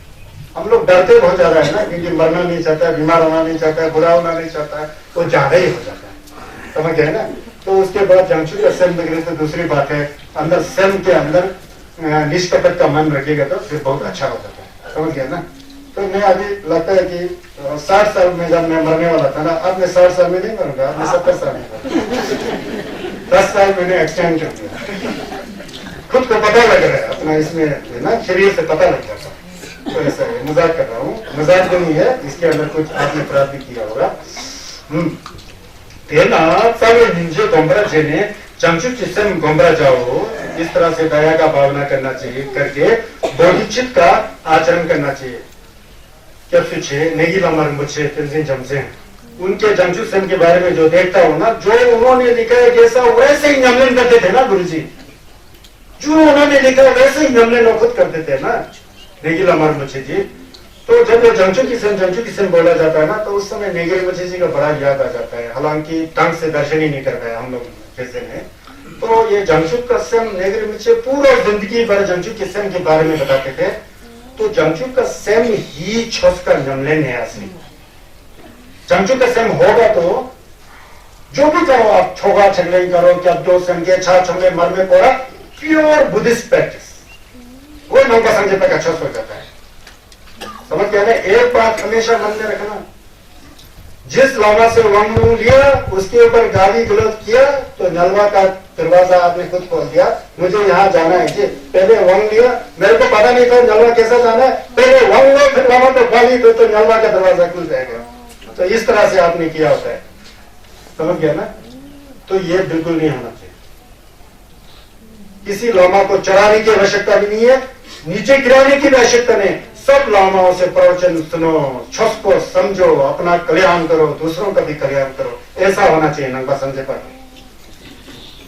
हम लोग डरते बहुत ज्यादा है ना, क्योंकि मरना नहीं चाहता, बीमार होना नहीं चाहता, बुरा होना नहीं चाहता, वो ज्यादा ही हो जाता है, समझ गए ना। तो उसके बाद जंक्शु का सेम बिगड़े तो दूसरी बात है, अंदर सेम के अंदर निष्कपट का मन रखेगा तो फिर बहुत अच्छा हो जाता है, समझ गया ना। तो मैं अभी लगता है कि 60 साल में जब मैं मरने वाला था ना, अब मैं 60 साल में नहीं मरूंगा, अब मैं 70 साल में मरूंगा। 10 साल मैंने एक्सटेंड कर दिया, खुद को पता लग रहा है अपना, इसमें है ना शरीर से पता लग जाता है। तो ऐसा है, मजाक कर रहा हूँ, मजाक भी नहीं है, इसके अंदर कुछ आपने प्राप्त भी किया होगा। तेना सारे निंजे गोमरा जेने जंक्शु चिस्टम गोमरा जाओ, इस तरह से दया का भावना करना चाहिए, करके बोधिचित का आचरण करना चाहिए। क्या सुचे नेगी लमर मुझे तेंजिन जमसे, उनके जंक्शु सेम के बारे में जो देखता हूँ ना, जो उन्होंने लिखा है जैसा वैसे ही नमलन करते थे ना गुरुजी, जो उन्होंने लिखा है वैसे ही नमलन खुद करते थे ना नेगी लमर मुझे जी। तो जब ये जंक्शु किस्म बोला जाता है ना, तो उस समय नेगी मुझे जी का बड़ा याद आ जाता है, हालांकि ढंग से दर्शन ही नहीं कर पाया हम लोग जैसे में। तो ये जंक्शु कस्म नेगी मुझे पूरा जिंदगी भर जंक्शु किस्म के बारे में बताते थे। तो जंक्शु का सेम ही छस का नमलन है असली। जंक्शु का सेम होगा तो जो भी करो आप, छोगा छगले करो, क्या दो संगे छा छंगे मर में कोरा, प्योर बुद्धिस्ट प्रैक्टिस, वो नौका संजय तक अच्छा हो जाता है, समझ गया ना। एक बात हमेशा मन में रखना, जिस लामा से वंग लिया उसके ऊपर गाली गलौज किया तो नलवा का दरवाजा आपने खुद खोल दिया। मुझे यहाँ जाना है जी, पहले वंग लिया, मेरे को पता नहीं था नलवा कैसा जाना है, पहले वंग लो फिर लामा को गाली दो तो नलवा का दरवाजा खुल जाएगा। तो इस तरह से आपने किया होता है, समझ गया ना। तो ये बिल्कुल नहीं होना चाहिए, किसी लामा को चढ़ाने की आवश्यकता भी नहीं है, नीचे गिराने की भी आवश्यकता नहीं। सब लामाओं से प्रवचन सुनो, छस को समझो, अपना कल्याण करो, दूसरों का भी कल्याण करो, ऐसा होना चाहिए नंगा समझे पर।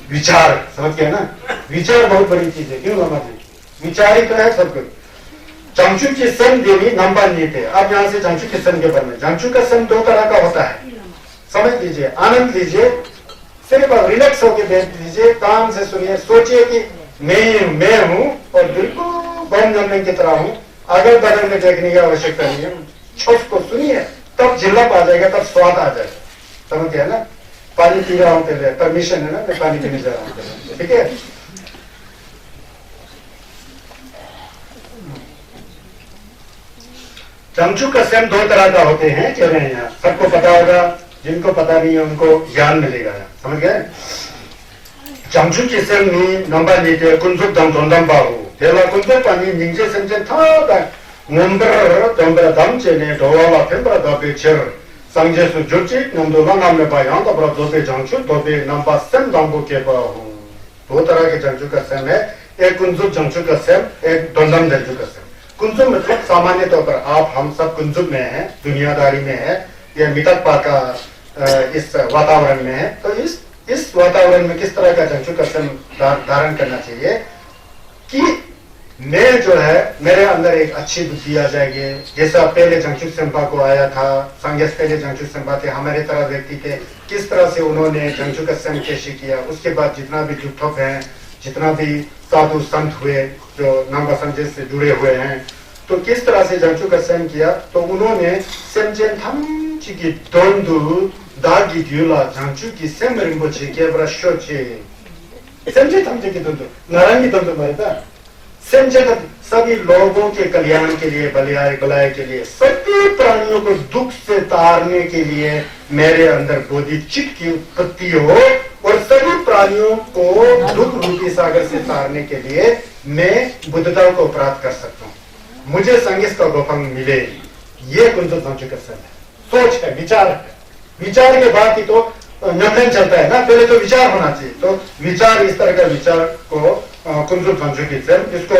विचार, समझ गया ना, विचार बहुत बड़ी चीज है। क्यों लामा जी विचार ही तो है सब कुछ। जंक्शु की सन देवी नंबर नहीं थे, अब यहां से जंक्शु की सन के बारे में। जंक्शु का सन दो तरह का होता है, समझ लीजिए, आनंद लीजिए, सिर्फ रिलैक्स होकर बैठ लीजिए, काम से सुनिए, सोचिए कि मैं हूं और बिल्कुल बम जमने की तरह हूं, अगल बगल में देखने की आवश्यकता नहीं है। छोट को सुनिए, तब जिल्लप आ जाएगा, तब स्वाद आ जाएगा, समझ गया ना। पानी पी रहा हूं पहले, परमिशन है ना, मैं पानी पीने जा रहा हूं, ठीक है। जंक्शु का सेम दो तरह का होते हैं, कह रहे हैं यहाँ, सबको पता होगा, जिनको पता नहीं है उनको ज्ञान मिलेगा, समझ गए। जंक्शु की सेम नी नंबर नीचे कुंजुक दम जोंदम बाहू तेला कुंजुक पानी निंजे सेंजे था नंबर दंबर दम चेने ढोवाला फेंबरा दबे चेर संजय सु जुची नंदोला नाम में बायां तो बड़ा दोपे जंक्शु दोपे नंबर सेम दंगो के बाहू। दो तरह के जंक्शु का सेम है, एक कुंजुक जंक्शु का सेम, एक दोंदम जंक्शु का सेम। कुंजुक मतलब सामान्य तौर पर आप हम सब कुंजुक में हैं, दुनियादारी में है, या मितकपा का इस वातावरण में है। तो इस वातावरण में किस तरह का जंक्शु का सेम धारण करना चाहिए कि मैं जो है मेरे अंदर एक अच्छी बुद्धि आ जाएगी, जैसा पहले जंक्शु संपा को आया था, संगेश पहले जंक्शु संपा थे, हमारे तरह व्यक्ति थे, किस तरह से उन्होंने जंक्शु का सेम कैसे किया, उसके बाद जितना भी जुटोप है जितना भी साधु संत हुए जो नांगा संजय से जुड़े हुए हैं, तो किस तरह से जंचू का सेम किया, तो उन्होंने सेमचेन थमची की दोंदू दागी ड्यूला जंचू की सेम रिंपोचे के ब्रशोचे सेमचे थमचे की दोंदू नारायण की दोंदू मरता सेमचे सभी लोगों के कल्याण के लिए, भलाई के लिए, सभी प्राणियों को दुख से तारने के लिए मेरे अंदर बोधिचित्त की उत्पत्ति हो और सभी प्राणियों को दुख रूपी सागर से तारने के लिए मैं बुद्धता को प्राप्त कर सकता हूँ। मुझे संगीत का गोफंग मिले, ये कुंजल संचुकर है, सोच है, विचार है। विचार के बाद ही तो निर्णय चलता है ना, पहले तो विचार होना चाहिए। तो विचार, इस तरह का विचार को कुंजल संचुकित, इसको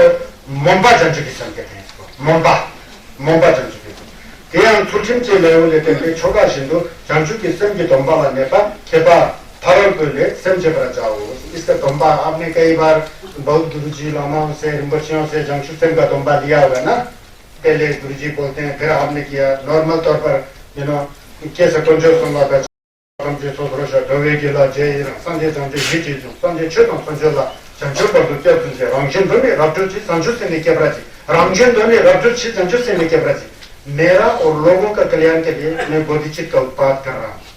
मोंबा जंचुकिसन कहते हैं। इसको मोंबा जंचुकिसन 그냥 출침지 레올레 때 초가 신도 장주기 쌤기 돈바가 내가 개바 फरक ले समझे पर जाओ। इसका तोंबा आपने कई बार बहुत गुरुजी लामाओं से, रिंपोचियों से जंक्शन सेम का तोंबा लिया होगा ना। पहले गुरुजी बोलते हैं, फिर आपने किया नॉर्मल तौर पर कैसे कंजो सुनवा का कंजो सोचो डोवे के ला जे संजय संजय हिची संजय छतो संजय ला जंक्शन पर तो क्या तुझे रंगशन दो ने रब्जो ची संजय से निके प्राची रंगशन दो ने रब्जो ची संजय से निके प्राची मेरा और लोगों का कल्याण के लिए मैं बोधिचित्त का उत्पाद कर रहा हूँ।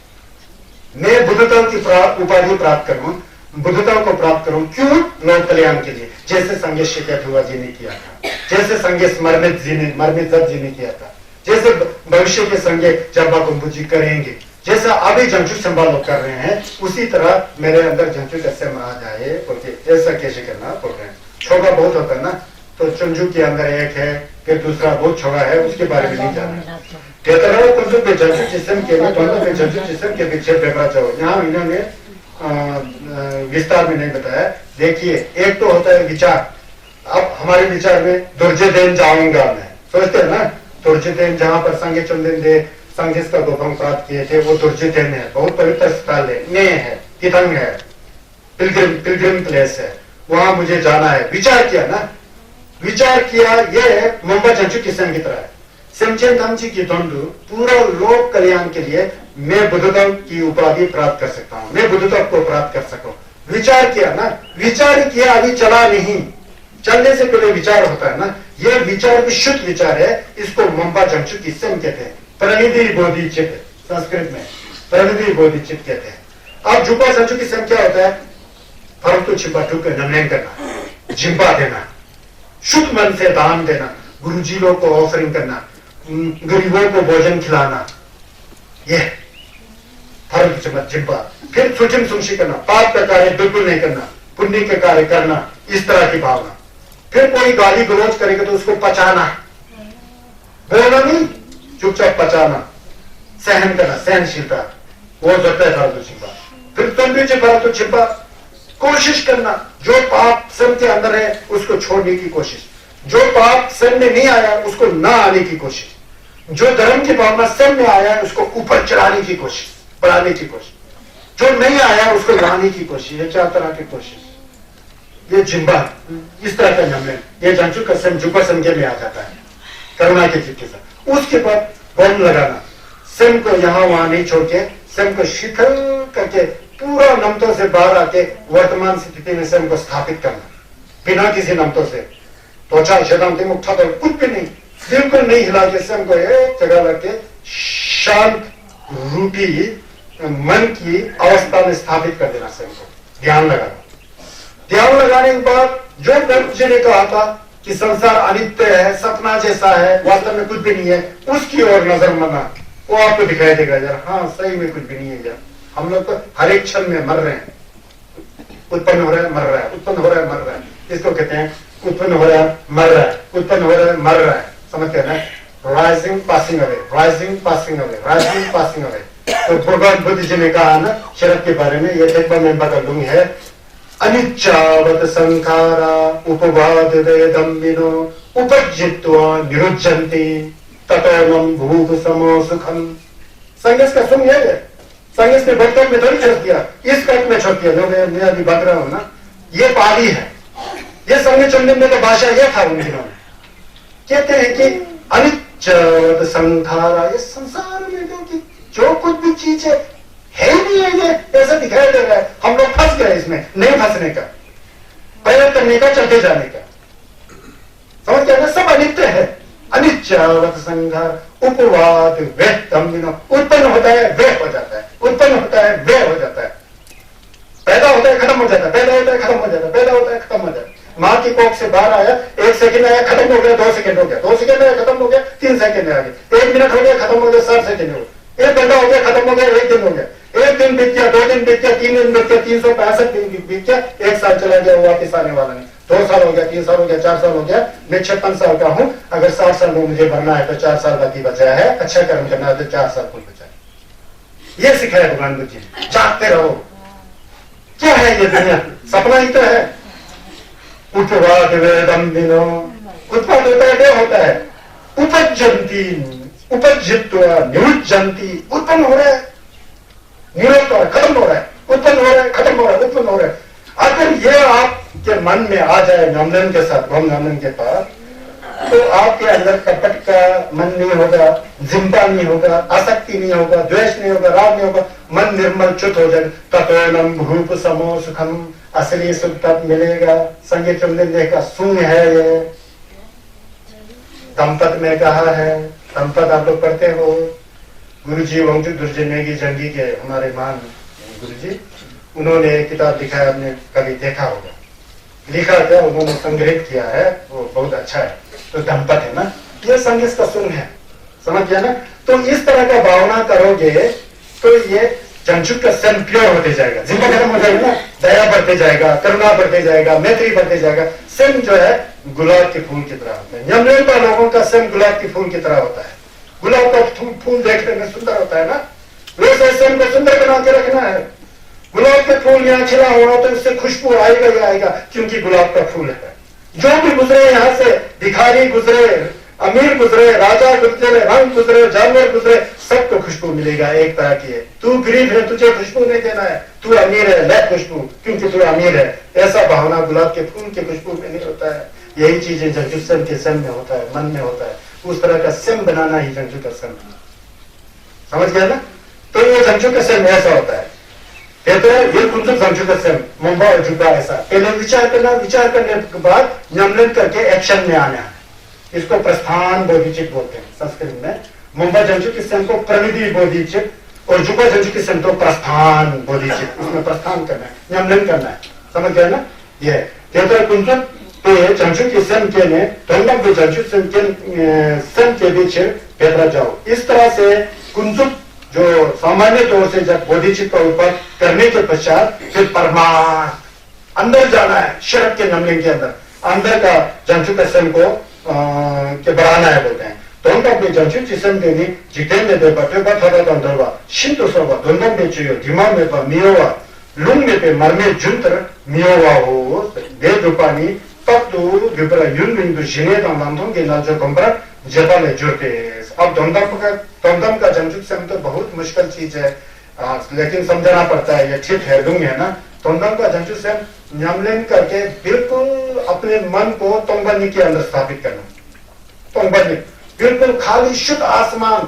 मैं बुद्धता की उपाधि प्राप्त करूं, बुद्धता को प्राप्त करूं, क्यों? लोक कल्याण के लिए। जैसे संगे शिकत जी ने किया था, जैसे संगे मरमित जी ने किया था, जैसे भविष्य के संगे जब्बा कुंभू जी करेंगे, जैसा अभी जंचू संभाल लोग कर रहे हैं, उसी तरह मेरे अंदर जंचू कैसे आ जाए बोलते ऐसा कैसे करना बोल रहे हैं। छोगा बहुत होता है ना, तो चंजू के अंदर एक है, फिर दूसरा बहुत छोगा है, उसके बारे में नहीं जाना। कहते रहो कुंजू पे जंचू जिस्म के दोनों पे जंचू जिस्म के पीछे बेबरा जाओ। यहाँ इन्होंने विस्तार में नहीं बताया। देखिए, एक तो होता है विचार। अब हमारे विचार में दुर्जय देन जाऊंगा मैं, सोचते हैं ना, दुर्जय देन जहाँ पर संगे चंदन दे संगीत का गोपंग प्राप्त किए थे, वो दुर्जय देन है, बहुत पवित्र स्थल है, ने है, कितंग है, पिलग्रिम प्लेस है, वहां मुझे जाना है। विचार किया ना, विचार किया, ये मुंबई जंचू किस्म की तरह है। सेमचेन धमची की धुंधु पूरा लोक कल्याण के लिए मैं बुद्धता की उपाधि प्राप्त कर सकता हूँ, मैं बुद्धता को प्राप्त कर सकूं। विचार किया ना, विचार किया, अभी चला नहीं, चलने से पहले विचार होता है ना, यह विचार भी शुद्ध विचार है। इसको मुंबा जंचु किस्म कहते हैं, प्रणिधि बोधिचित्त, संस्कृत में प्रणिधि बोधिचित्त कहते हैं। अब जुपा जंचु किस्म क्या होता है? फर्क तो छिपा टूक नमन करना, जिम्बा देना, शुद्ध मन से दान देना, गुरुजी लोग को ऑफरिंग करना, गरीबों को भोजन खिलाना, यह फर्क जिम्बा। फिर सुचिम सुनशी करना, पाप का कार्य बिल्कुल नहीं करना, पुण्य के कार्य करना, इस तरह की भावना। फिर कोई गाली गलौज करेगा तो उसको पचाना, बोलना नहीं, चुपचाप पचाना, सहन करना, सहनशीलता, वो होता है फालतू छिपा। फिर तंबीचे फालतू छिपा, कोशिश करना, जो पाप सब के अंदर है उसको छोड़ने की कोशिश, जो पाप सब में नहीं आया उसको ना आने की कोशिश, जो धर्म की भावना सब में आया उसको ऊपर चढ़ाने की कोशिश, बढ़ाने की कोशिश, जो नहीं आया उसको लाने की कोशिश। ये चार तरह की कोशिश, ये जिम्बा, इस तरह का नाम है। ये जंचू का सम जुबा संज्ञा में आ जाता है, करुणा के चित्त के साथ। उसके बाद बम लगाना, सम को यहाँ वहां नहीं छोड़ के सम को शीतल करके पूरा नमतों से बाहर आके वर्तमान स्थिति में सम को स्थापित करना, बिना किसी नमतों से। त्वचा शतांति मुक्ता तो कुछ भी नहीं, बिल्कुल नहीं हिला के सम को एक जगह रख के शांत रूपी मन की अवस्था में स्थापित कर देना। सम को ध्यान लगाना, ध्यान लगाने के बाद जो ब्रह्म जी ने कहा था कि संसार अनित्य है, सपना जैसा है, वास्तव में कुछ भी नहीं है, उसकी ओर नजर मरना, वो आपको दिखाई देगा यार, हाँ सही में कुछ भी नहीं है यार। हम लोग तो हर एक क्षण में मर रहे हैं, उत्पन्न हो रहा है मर रहा है, उत्पन्न हो रहा है मर रहा है, इसको कहते हैं उत्पन्न हो रहा है मर रहा है, उत्पन्न हो रहा है मर रहा है, समझते हैं ना? Rising passing away, rising passing away, rising passing away. तो भगवान बुद्ध जी ने कहा ना शरद के बारे में, ये एक बार मैं बता दूंगी है, अनिच्चावत संखारा उपवाद वेदम्बिनो उपजित्वा निरुज्जन्ति ततोमं भूत समो सुखम। संगीत का सुन है, संगीत ने भक्तों में थोड़ी छोड़ दिया, इस कट में छोड़ दिया जो मैं अभी बात रहा हूं ना, ये पाली है, ये संगीत चंदन में तो भाषा ये था उन्होंने। कहते हैं कि अनिच्चावत संखारा, ये संसार में जो कुछ भी चीज है ही नहीं है, ये ऐसा दिखाई दे रहा है। हम लोग फंस गए इसमें, नहीं फंसने का। प्रयोग करने का, चलते जाने का। समझ गया ना? सब अनित्य है। अनिच्चावत संघार उपवाद वह तम्बिनो, उत्पन्न होता है वह हो जाता है, उत्पन्न होता है वह हो जाता है, पैदा होता है खत्म हो जाता है, पैदा होता है खत्म हो जाता है, पैदा होता है खत्म हो जाता है। माँ की कोख से बाहर आया, 1 सेकंड आया खत्म हो गया, 2 सेकंड हो गया, 2 सेकंड आया खत्म हो गया, 3 सेकंड आ गए, 1 मिनट हो गया खत्म हो गया, 7 सेकंड हो गया, 1 घंटा हो गया खत्म हो गया, 1 दिन हो गया, 1 दिन बीत गया, 2 दिन बीत गया, 3 दिन बीत गया, 365 दिन बीत गया, 1 साल चला गया, वो वापिस आने वाला नहीं। 2 साल हो गया, 3 साल हो गया, 4 साल हो गया, मैं 56 साल का हूं, अगर 60 साल में मुझे भरना है तो 4 साल बाकी बचा है, अच्छा कर्म करना है तो 4 साल कुल बचा है। ये सिखाया भगवान बुद्ध जी। जागते रहो। क्या है ये दुनिया? सपना ही तो है। उपवाद वेदम दिनो, उत्पाद होता है, क्या होता है? उपजंती, उपजित्वा निरुज्जंती, उत्पन्न हो रहा है, निरुक्त हो रहा है, खत्म हो रहा है, उत्पन्न हो रहा है, खत्म हो रहा है, उत्पन्न हो रहा है। अगर ये आपके मन में आ जाए नामलन के साथ, ब्रह्म नामलन के पास, तो आपके अंदर कपट का मन नहीं होगा, जिंदा नहीं होगा, आसक्ति नहीं होगा, द्वेष नहीं होगा, राग नहीं होगा, मन निर्मल चुत हो जाए। तत्वनम भूप समो सुखम, असली सुख तब मिलेगा। संगीत चुमने का शून्य है ये। दंपत में कहा है, दंपत आप लोग पढ़ते हो, गुरु जी वंशु दुर्जनेगी जंगी के हमारे महान गुरु जी, उन्होंने एक किताब लिखा है, आपने कभी देखा होगा, लिखा क्या उन्होंने संग्रहित किया है, वो बहुत अच्छा है। तो दंपत है ना, ये संगीत का सुन है, समझ गया ना? तो इस तरह का भावना करोगे तो ये जंचुक का सन प्योर होते जाएगा, जिंदा खत्म हो जाएगा ना, दया बढ़ते जाएगा, करुणा बढ़ते जाएगा, मैत्री बढ़ते जाएगा। सन जो है गुलाब के फूल की तरह होता है। यमलेता लोगों का सन गुलाब के फूल की तरह होता है। गुलाब का फूल देखने में सुंदर होता है ना, वैसे सन को सुंदर बना के रखना है। गुलाब के फूल यहाँ खिला होगा तो इससे खुशबू आएगा ही आएगा, क्योंकि गुलाब का फूल है। जो भी गुजरे यहाँ से, भिखारी गुजरे, अमीर गुजरे, राजा गुजरे, रंग गुजरे, जानवर गुजरे, सबको खुशबू मिलेगा एक तरह की है। तू गरीब है, तुझे खुशबू नहीं देना है, तू अमीर है, ले खुशबू क्योंकि तू अमीर है। ऐसा भावना गुलाब के फूल के खुशबू में नहीं होता है। यही चीजें जंजुसन के सन में होता है, मन में होता है। उस तरह का सन बनाना ही जंजु का सन, समझ गया ना? तो ये जंजु का सन ऐसा होता है। कहते हैं ये कुंतु जंजु का सन मुंबा और जुबा ऐसा। पहले विचार करना, विचार करने के बाद नियमन करके एक्शन में आना है। इसको प्रस्थान बोधिचित बोलते हैं संस्कृत में। मुंबा जंजु की सन को प्रनिधि बोधिचित और जुबा जंजु की सन को प्रस्थान बोधिचित। इसमें प्रस्थान करना है, नियमन करना है, समझ गया ना? ये कहते हैं कुंतु पे जंजु की सन के ने दोनों भी जंजु सन के बीच बेहतर जाओ। इस तरह से कुंतु जो सामान्य तौर से जब बोधिचित का उपयोग करने के पश्चात फिर परमार्थ अंदर जाना है। शरद के नमलिंग के अंदर, अंदर का जंतु का सन को के बढ़ाना है बोलते हैं। तो उनका अपने जंतु जिसम देनी जितेंद्र दे बटे बता अंदरवा शिंतो सोवा दोनों में चाहिए दिमाग में पा मियोवा लुंग में पे मरमे जुंतर मियोवा हो दे दुपानी तब तो विपरा युन बिंदु जिने का मानथों के नाजो कंपर जबा में जुड़ते। अब दमदम का जंजुक से तो बहुत मुश्किल चीज है, लेकिन समझना पड़ता है। ये ठीक है, लुंग है ना, दमदम का जंजुक से न्यामलेन करके बिल्कुल अपने मन को तोंगबनी के अंदर स्थापित करना। तोंगबनी बिल्कुल खाली शुद्ध आसमान,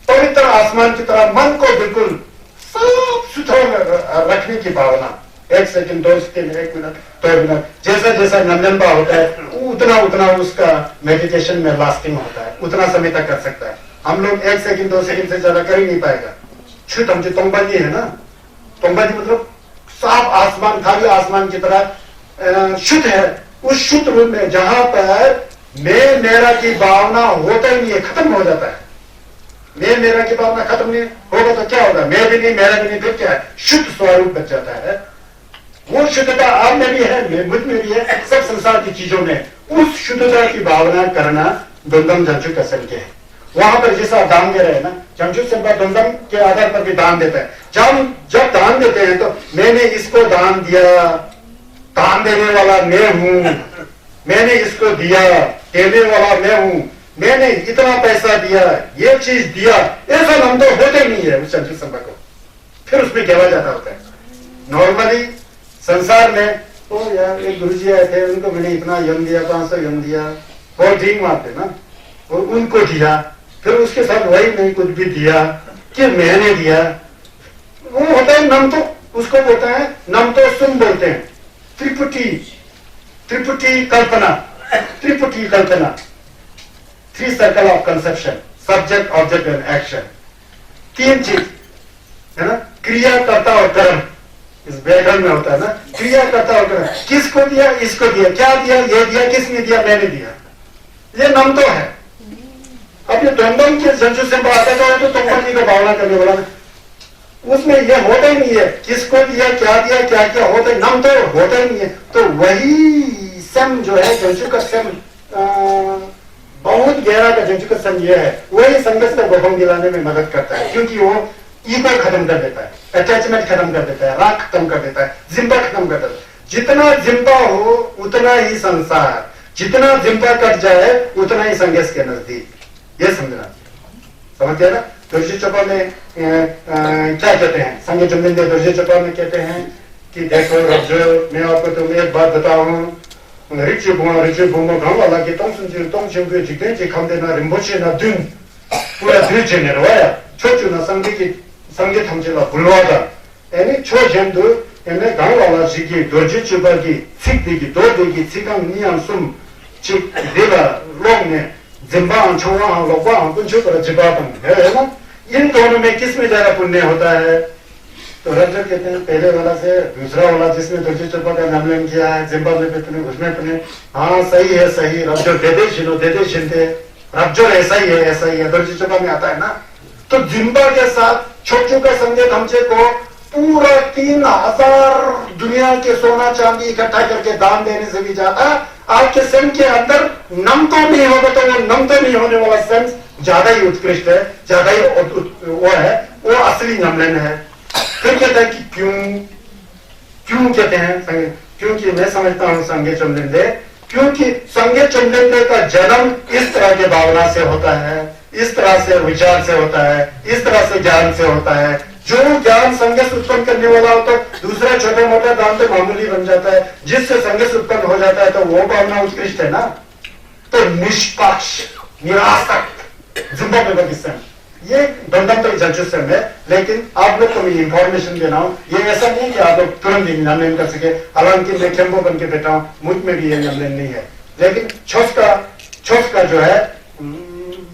पवित्र आसमान की तरह मन को बिल्कुल साफ सुथरा रखने की भावना। 1 सेकंड, 2 सेकंड, 1 मिनट, 2 मिनट, जैसा जैसा नमनबा होता है उतना उतना उसका मेडिटेशन में लास्टिंग होता है, उतना समय तक कर सकता है। हम लोग 1 सेकंड 2 सेकंड से ज्यादा कर ही नहीं पाएगा। शुद्ध हम जो तोंगबाजी है ना, तोंगबाजी मतलब साफ आसमान, खाली आसमान की तरह शुद्ध है। उस शुद्ध रूप में जहां पर मैं मेरा की भावना होता ही नहीं है, खत्म हो जाता है। मैं मेरा की भावना खत्म नहीं होगा तो क्या होगा? मैं भी नहीं, मेरा भी नहीं, फिर क्या है? शुद्ध स्वरूप बच जाता है। वो शुद्धता आप में भी है, मुझ में भी है, सब संसार की चीजों में। उस शुद्धता की भावना करना दमदम जंजु का संख्य है। वहां पर जैसा दान दे रहे हैं ना, जंजु संख्या दमदम के आधार पर भी दान देता है। जब दान देते हैं तो मैंने इसको दान दिया, दान देने वाला मैं हूं, मैंने इसको दिया, देने वाला मैं हूं, मैंने इतना पैसा दिया, ये चीज दिया, ऐसा नाम तो होते नहीं है उस जंजु संख्या को। फिर उसमें कहवा जाता होता है। नॉर्मली संसार में तो यार एक गुरुजी आए थे, उनको मैंने इतना यम दिया, 500 यम दिया, और ड्रीम मारते ना, और उनको दिया, फिर उसके साथ वही नहीं कुछ भी दिया कि मैंने दिया। वो होता है नम, तो उसको बोलता है नम तो सुन बोलते हैं, त्रिपुटी, त्रिपुटी कल्पना, three circle of conception, subject object and action, तीन चीज है ना, क्रिया कर्ता और कर्म इस व्याकरण में होता है ना, क्रिया कर्ता और कर्म, किसको दिया, इसको दिया, क्या दिया, ये दिया, किसने दिया, मैंने दिया, ये नम तो है। अब ये द्वंद्व के जंजू से आता है तो तुम को भावना करने वाला, उसमें ये होता ही नहीं है, किसको दिया, क्या दिया, क्या क्या होता है, नम तो होता ही नहीं है। तो वही सम जो है जंजू का सम, बहुत गहरा का जंजू का सम ये है, वही संघर्ष का गोपम दिलाने में मदद करता है, क्योंकि वो ईगो खत्म कर देता है, अटैचमेंट खत्म कर देता है, राग खत्म कर देता है, जिम्बा खत्म कर देता है। जितना जिम्बा हो उतना ही संसार, जितना जिम्बा कट जाए उतना ही संघर्ष के नजदीक, ये समझना, समझ गया ना। दुर्जी चोपा में क्या कहते हैं, संगे चुंबिंदे दुर्जी चोपा में कहते हैं कि देखो रब्जो, मैं आपको तुम एक बात बताऊं, रिची भूमो गांव वाला की तुम सुन जितने जी खम देना रिम्बोचे ना दिन पूरा द्रिचे ने रवाया छोचू ना संगीत हम चला बुलवादा यानी छो जेंदु यानी गांव वाला जी की दुर्जी चोपा की सिक देगी दो देगी सिकांग नियां सुम चिक देगा लोग ने जिम्बा छोवा लोबा कुछ पर जिबापन है ना। इन दोनों में किस में ज्यादा पुण्य होता है, तो रज्जो कहते हैं पहले वाला से दूसरा वाला जिसमें दुर्जी चोपा का नाम लेन किया है, जिम्बा में पुण्य उसमें पुण्य, हाँ सही है सही, रज्जो दे दे शिंदे, रज्जो ऐसा ही है दुर्जी चोपा में आता है ना। तो जिम्बा के साथ छोटू का संगीत हमसे को पूरा 3000 दुनिया के सोना चांदी इकट्ठा करके दान देने से भी ज्यादा आपके सन के अंदर नम तो नहीं होगा, तो वो नम तो नहीं होने वाला सेंस ज्यादा ही उत्कृष्ट है, ज्यादा ही वो है, वो असली नमलन है। फिर कहता है कि क्यों कहते हैं, क्योंकि मैं समझता हूं संगे चुमलिंदे, क्योंकि संगे चुमलिंदे का जन्म इस तरह के भावना से होता है, इस तरह से विचार से होता है, इस तरह से ज्ञान से होता है। जो ज्ञान संघर्ष उत्पन्न करने वाला हो तो दूसरा छोटा मोटा दान तो मामूली बन जाता है, जिससे संघर्ष उत्पन्न हो जाता है तो वो भावना उत्कृष्ट है ना। तो निष्पक्ष निरासक्त जिम्बा में पाकिस्तान ये दंडम तो जजुस्म है, लेकिन आप लोग को मैं इंफॉर्मेशन देना हूं, ये ऐसा नहीं कि आप लोग तुरंत नामलेन कर सके, हालांकि मैं खेम्बो बन के बैठा हूं, मुझ में भी ये नामलेन नहीं है, लेकिन छोस का जो है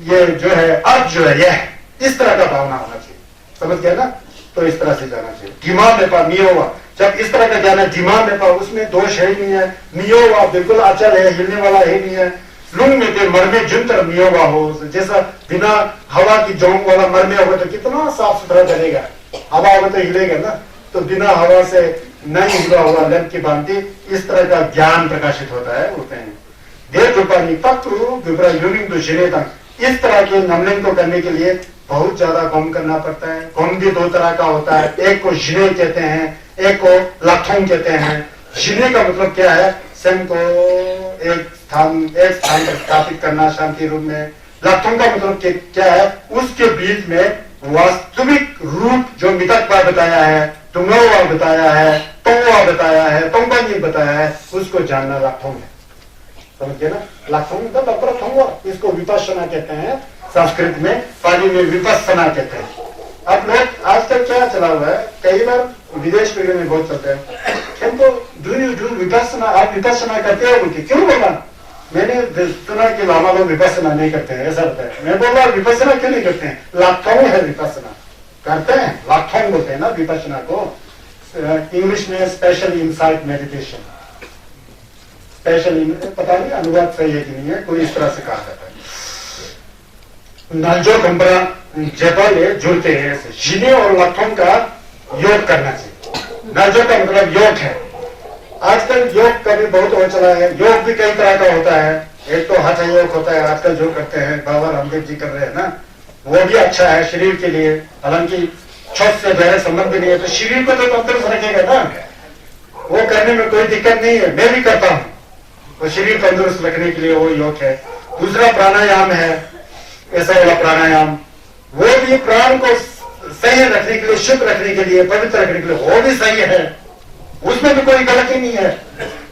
ये जो है अर्थ जो है यह इस तरह का भावना होना चाहिए, समझ गया ना। तो इस तरह से जाना चाहिए। दिमाग में पा मियोवा, जब इस तरह का ज्ञान है दिमाग में पा, उसमें दोष है ही नहीं है, मियोवा बिल्कुल अचल है, हिलने वाला है नहीं है। लुंग में पे मरमे जुंतर मियोवा हो, जैसा बिना हवा की जोंग वाला मरमे होगा तो कितना साफ सुथरा चलेगा, हवा होगा तो हिलेगा ना, तो बिना हवा से नहीं हिला हुआ लंब की भांति इस तरह का ज्ञान प्रकाशित होता है, होते हैं। देर रूपानी पक्रू विपरा यूनिंग तो शिरे तक, इस तरह के नमलन को करने के लिए बहुत ज्यादा कम करना पड़ता है। कम भी दो तरह का होता है, एक को जिने कहते हैं, एक को लखों कहते हैं। जिने का मतलब क्या है, स्वयं को एक स्थान पर स्थापित करना शांति रूप में। लखों का मतलब क्या है, उसके बीच में वास्तविक रूप जो मितकवा बताया है, तुंगवा बताया है, तोंगवा बताया है, तोंगबानी बताया है, उसको जानना लखों है, समझ गए ना। लखों मतलब अप्रथम, इसको विपश्यना कहते हैं, संस्कृत में पाली में विपස්සना कहते हैं। अब लोग आजकल क्या चला हुआ है, कई बार विदेश में बहुत चलते हैं, किंतु डू विपස්සना, आप विपස්සना करते हो बोलते, क्यों बोला, मैंने सुना कि लामा लोग विपස්සना नहीं करते हैं, ऐसा होता है। मैं बोल रहा विपස්සना क्यों नहीं करते हैं, लाखों है विपස්සना करते हैं, लाखों बोलते हैं ना विपස්සना को, इंग्लिश में स्पेशल इंसाइट मेडिटेशन, स्पेशल पता नहीं अनुवाद सही है कि नहीं है, कोई इस तरह से कहा जाता है। नलजो कंबरा जबल जुड़ते हैं, ऐसे जिने और लखों का योग करना चाहिए। नलजो का मतलब योग है। आजकल योग का भी बहुत हो चला है, योग भी कई तरह का होता है, एक तो हठ योग होता है आजकल जो करते हैं, बाबा रामदेव जी कर रहे हैं ना, वो भी अच्छा है शरीर के लिए, हालांकि छत से गहरे संबंध नहीं है, तो शरीर को तो तंदुरुस्त रखेगा ना, वो करने में कोई दिक्कत नहीं है, मैं भी करता हूँ, तो शरीर तंदुरुस्त रखने के लिए वो योग है। दूसरा प्राणायाम है, ऐसा वाला प्राणायाम, वो भी प्राण को सही रखने के लिए, शुद्ध रखने के लिए, पवित्र रखने के लिए, वो भी सही है, उसमें भी कोई गलती नहीं है।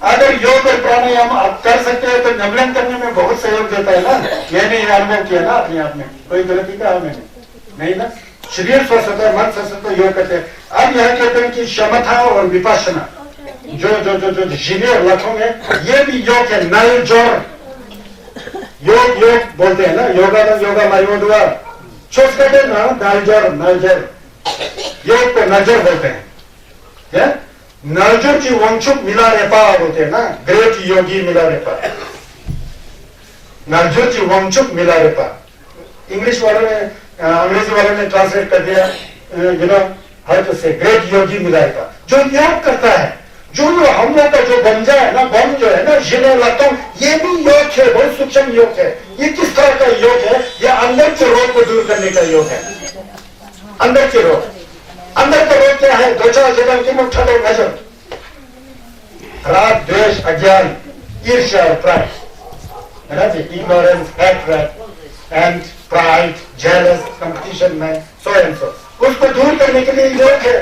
अगर योग और प्राणायाम आप कर सकते हैं तो नमलन करने में बहुत सहयोग देता है ना, मैंने ये अनुभव किया ना अपने आप में, कोई गलती कहा मैंने नहीं ना, शरीर स्वस्थ होता है, मन स्वस्थ होता है, योग करते हैं। अब यह कहते हैं कि क्षमता और विपश्यना, जो जिले और लाखों में ये भी योग है। नल जोर योग बोलते हैं ना, योगा मायोडुआ छोट करके ना नलजोर योग को नलजोर बोलते हैं क्या? नलजोर की वंशुक मिला रेपा बोलते हैं ना, ग्रेट योगी मिला रेपा, नलजोर की वंशुक मिला रेपा। इंग्लिश वालों ने अंग्रेजी वालों ने ट्रांसलेट कर दिया, यू नो हाउ टू से, ग्रेट योगी मिला रेपा। जो योग करता है, जो हम लोग का जो गंजा है ना, गम जो है ना, जिले लातों, ये भी योग है, बहुत सूक्ष्म योग है। ये किस तरह का योग है? ये अंदर के रोग को दूर करने का योग है। अंदर के रोग, अंदर का रोग क्या है? दो चार जगह की मुठा लोग नजर, राग, द्वेष, अज्ञान, ईर्ष्या और प्राइड, है ना जी, ignorance, hatred and pride, jealous, competition में, सो एंड सो, उसको दूर करने के लिए योग है।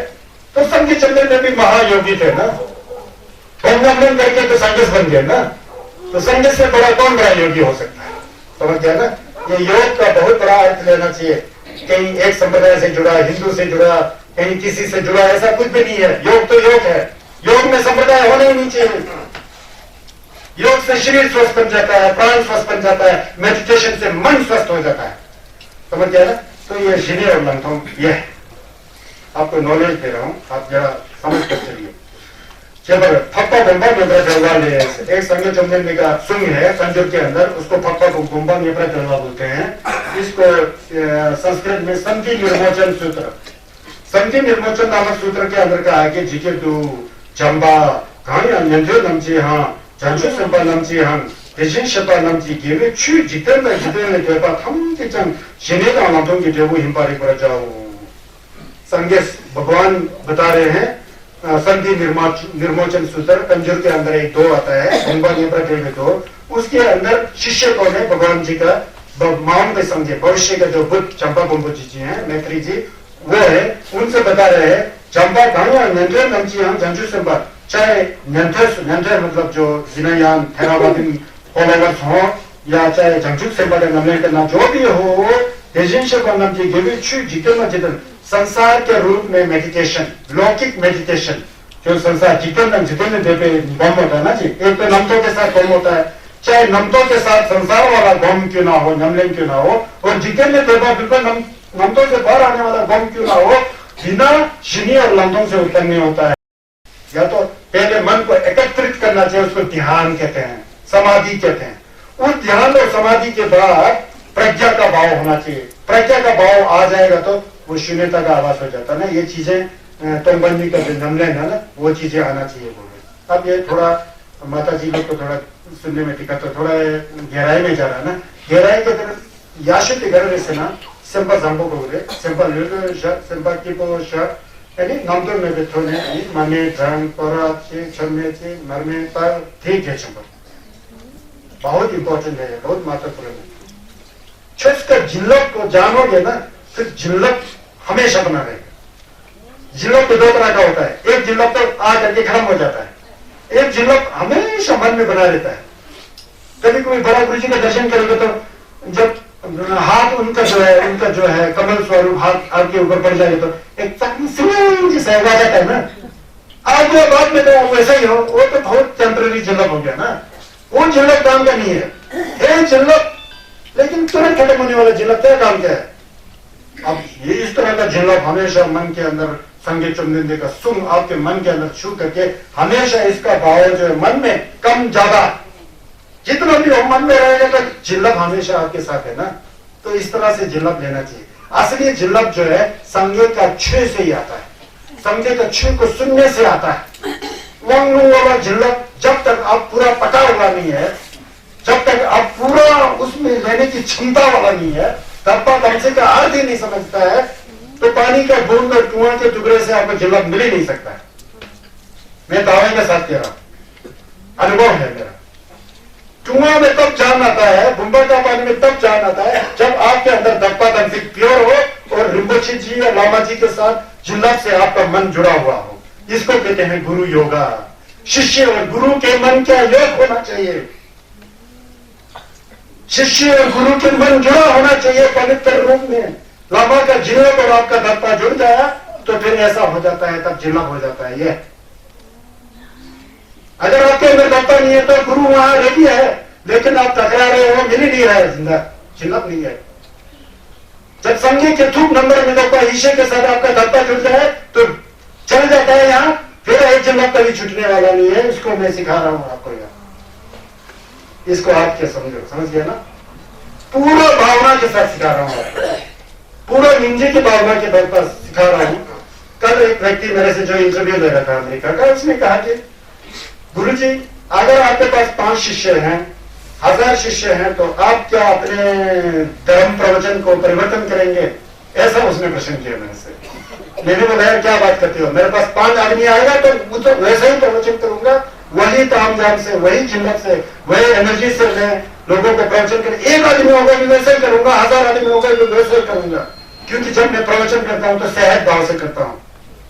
तो संघ चंद्र में भी महायोगी थे ना, भंगमन करके तो संघर्ष बन गया ना, तो संघर्ष से बड़ा कौन बड़ा योगी हो सकता है? समझ गया ना? ये योग का बहुत बड़ा अर्थ लेना चाहिए। कहीं एक संप्रदाय से जुड़ा, हिंदू से जुड़ा, कहीं किसी से जुड़ा, ऐसा कुछ भी नहीं है। योग तो योग है, योग में संप्रदाय होना ही नहीं चाहिए। योग से शरीर स्वस्थ बन जाता है, प्राण स्वस्थ बन जाता है, मेडिटेशन से मन स्वस्थ हो जाता है। समझ गया ना? तो ये जिले और लंथों ये है, आपको नॉलेज दे रहा हूं, आप जरा समझ कर चलिए। चलो फप्पा गुम्बा नेप्रा जलवा ले, एक संघ चंदन का सुंग है संजोग के अंदर, उसको फप्पा गुम्बा नेप्रा जलवा बोलते हैं। इसको संस्कृत में संधि निर्मोचन सूत्र, संधि निर्मोचन नामक सूत्र के अंदर का है कि जिके तू चंबा कहानी अन्यंजो नमची हाँ janju sempa namchi han 대신 셔바 남지 기회 취 직전에 기대는 대바 탐기장 신의가 나동 की देवो हिम्पारी पर जाओ। संगेश भगवान बता रहे हैं संधि निर्मोचन सूत्र कंजूर के अंदर एक दो आता है, गुम्बा नेत्र में दो, उसके अंदर शिष्य कौन है? भगवान जी का माउंट पे समझे, भविष्य का जो बुद्ध चंपा गुम्बू जी हैं, मैत्री जी, वो है, उनसे बता रहे हैं चंपा गांव नंदर नमची हम जंजू संपा, चाहे नंथर मतलब जो जिनायान थेरावादी फॉलोवर्स हो या चाहे जंजुक संपा नमले करना जो भी हो, देजिंश को नाम जी गेवी छु जितन संसार के रूप में मेडिटेशन, लौकिक मेडिटेशन, जो संसार जितने देवे बम होता है ना जी, एक तो नमतों के साथ बम होता है, चाहे नमतों के साथ संसार वाला बम क्यों ना हो, नमलेन क्यों ना हो, और जितने देवा बिल्कुल नमतों से बाहर आने वाला बम क्यों ना हो, बिना शनि और लंदों से उत्पन्न होता है। या तो पहले मन को एकत्रित करना चाहिए, उसको ध्यान कहते हैं, समाधि कहते हैं। उस ध्यान और समाधि के बाद प्रज्ञा का भाव होना चाहिए, प्रज्ञा का भाव आ जाएगा तो वो शून्यता का आवास हो जाता है ना। ये चीजें तोमबंदी का जो नमलेन है ना, वो चीजें आना चाहिए बोले। अब ये थोड़ा माता जी लोग को थोड़ा सुनने में दिक्कत, तो थोड़ा गहराई में जा रहा है ना, गहराई के तरफ याशुति घर से ना सिंपल zambo बोले, सिंपल लुलु शट सिंपल कीपो शट यानी नमदर में बिठोने माने ध्यान परा चे छन्ने चे मरने पर ठीक है। सिंपल बहुत इंपॉर्टेंट है, बहुत महत्वपूर्ण है। छुस का जिल्लत को जानोगे ना, फिर जिल्लत हमेशा बना रहेगा। जिल्लत तो दो तरह का होता है, एक जिल्लत तो आ करके खत्म हो जाता है, एक जिल्लत हमेशा मन में बना रहता है। कभी कोई बड़ा गुरु जी का दर्शन करोगे तो जब हाथ उनका जो है कमल स्वरूप हाथ आपके ऊपर पड़ जाए तो एक जैसा आ जाता है ना, आज बाद में तो वैसा ही हो, वो तो बहुत टेम्पररी झलक हो गया ना, वो झलक काम का नहीं है झलक, लेकिन तुरंत खत्म होने वाला झलक क्या काम क्या है? अब ये इस तरह का झलक हमेशा मन के अंदर संगीत चुनने का सुन आपके मन के अंदर छू करके हमेशा इसका भाव जो है मन में कम ज्यादा जितना भी हो मन में रहेगा तो जिल्लत हमेशा आपके साथ है ना। तो इस तरह से जिल्लत लेना चाहिए। असली जिल्लत जो है संगीत का छू से ही आता है, संगीत का छू को सुनने से आता है। वाला जिल्लत जब तक आप पूरा पटा हुआ नहीं है, जब तक आप पूरा उसमें लेने की क्षमता वाला नहीं है, तब तक हमसे का अर्थ ही नहीं समझता है, तो पानी का बूंद और कुआं के टुकड़े से आपको जिल्लत मिल ही नहीं सकता है। मैं दावे के साथ कह रहा हूं, अनुभव है मेरा। कुआं में तब जान आता है, बुम्बा का पानी में तब जान आता है जब आपके अंदर दक्पा तंत्रिक प्योर हो और रिम्पोची जी या लामा जी के साथ जिल्लत से आपका मन जुड़ा हुआ हो। इसको कहते हैं गुरु योगा। शिष्य और गुरु के मन का योग होना चाहिए, शिष्य और गुरु के मन जुड़ा होना चाहिए पवित्र रूप में। लामा का जिल्लत और आपका दक्पा जुड़ जाए तो फिर ऐसा हो जाता है, तब जिल्लत हो जाता है। ये अगर आपके अंदर दत्ता नहीं है तो गुरु वहां रेडी है, लेकिन आप टकरा रहे हो, मिल ही नहीं रहा है, जिंदा चिल्लत नहीं है। जब समझे कि थूक नंबर में दत्ता ईशे के साथ आपका दत्ता जुड़ जाए तो चल जाता है यहाँ, फिर एक जन्म कभी छूटने वाला नहीं है। इसको मैं सिखा रहा हूं आपको यहाँ, इसको आप क्या समझो, समझ गया ना? पूरा भावना के साथ सिखा रहा हूं आपको, पूरा निंजे की भावना के तौर पर सिखा रहा हूं। कल एक व्यक्ति मेरे से जो इंटरव्यू ले रहा था अमेरिका का, उसने कहा कि गुरुजी अगर आपके पास 5 शिष्य हैं, 1000 शिष्य हैं, तो आप क्या अपने धर्म प्रवचन को परिवर्तन करेंगे? ऐसा उसने प्रश्न किया मेरे से। मैंने बोला यार क्या बात करते हो, मेरे पास 5 आदमी आएगा तो वो तो वैसा ही प्रवचन करूंगा, वही तामझाम से, वही चिल्लत से, वही एनर्जी से मैं लोगों को प्रवचन कर। एक आदमी होगा मैं वैसे ही करूंगा, 1000 आदमी होगा मैं वैसे ही करूंगा। क्योंकि जब मैं प्रवचन करता हूं तो सहज भाव से करता हूं।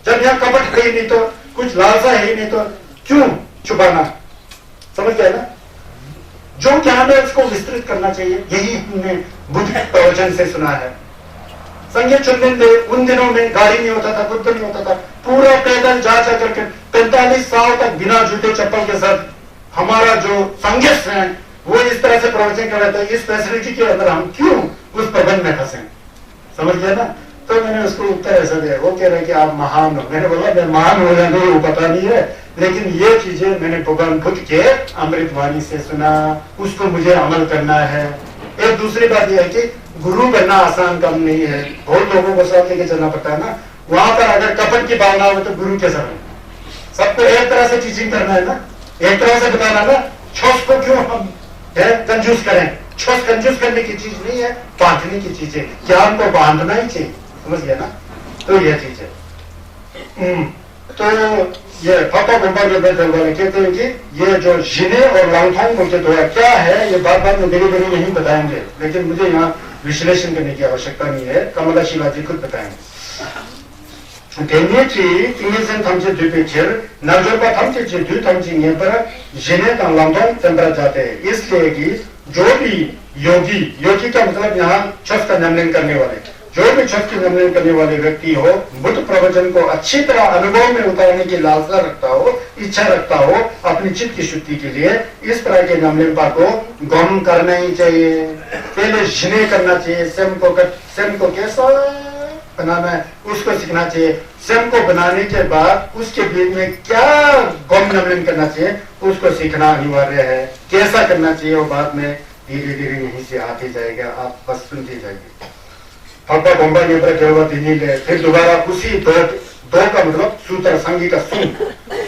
जब यहाँ कपट है ही नहीं, तो कुछ लालसा है ही नहीं, तो क्यों छुपाना? समझ गया ना? जो ज्ञान है उसको विस्तृत करना चाहिए, यही हमने बुद्ध प्रवचन से सुना है। संगे चुनिंदे उन दिनों में गाड़ी नहीं होता था, कुछ नहीं होता था, पूरा पैदल जा करके 45 साल तक बिना जूते चप्पल के साथ हमारा जो संघर्ष है वो इस तरह से प्रवचन कर रहे थे। इस फैसिलिटी के अंदर हम क्यों उस प्रबंध में फंसे? समझ गया ना? तो मैंने उसको उत्तर ऐसा दिया, वो कह रहे कि आप महान हो। मैंने बोला मैं महान हो या नहीं वो पता नहीं है, लेकिन ये चीजें मैंने भगवान बुद्ध के अमृतवाणी से सुना, उसको मुझे अमल करना है। एक दूसरी बात यह है कि गुरु बनना आसान काम नहीं है, बहुत लोगों को साथ लेके चलना पड़ता है ना। वहां पर अगर कपट की भावना हो तो गुरु कैसा बने? सबको एक तरह से टीचिंग करना है ना, एक तरह से बताना ना। छोस को क्यों हम कंजूस करें? छोस कंजूस करने की चीज नहीं है, बांटने की चीज है। ज्ञान को बांटना ही चाहिए, समझ गया ना? तो यह चीज है। तो ये पापा गोपा जो बैठे वाले कहते हैं कि ये जो जिने और लांगथांग बोलते तो क्या है, ये बार बार में देरी देरी नहीं बताएंगे, लेकिन मुझे यहाँ विश्लेषण करने की आवश्यकता नहीं है, कमला शिवाजी खुद बताएंगे। 대니치 띵예선 탐지 뒤피칠 나절바 탐지 뒤탐지 पर जिने का लंबन चंद्र जाते हैं। इसलिए कि जो भी योगी का मतलब यहाँ छठ का नमन करने वाले, जो भी छठ की नमन करने वाले व्यक्ति हो, बुद्ध प्रवचन को अच्छी तरह अनुभव में उतारने की लालसा रखता हो, इच्छा रखता हो अपनी चित्त की शुद्धि के लिए, इस तरह के नमनपा को गम करना ही चाहिए। पहले जिने करना चाहिए, स्वयं को कैसा बनाना है उसको सीखना चाहिए। स्वयं को बनाने के बाद उसके बीच में क्या गम नमन करना चाहिए उसको सीखना अनिवार्य है। कैसा करना चाहिए वो बाद में धीरे धीरे यहीं से आते जाएगा, आप बस सुनते जाएंगे। फप्पा गोम्बा ने फिर दोबारा उसी दो का मतलब सूत्र संगी का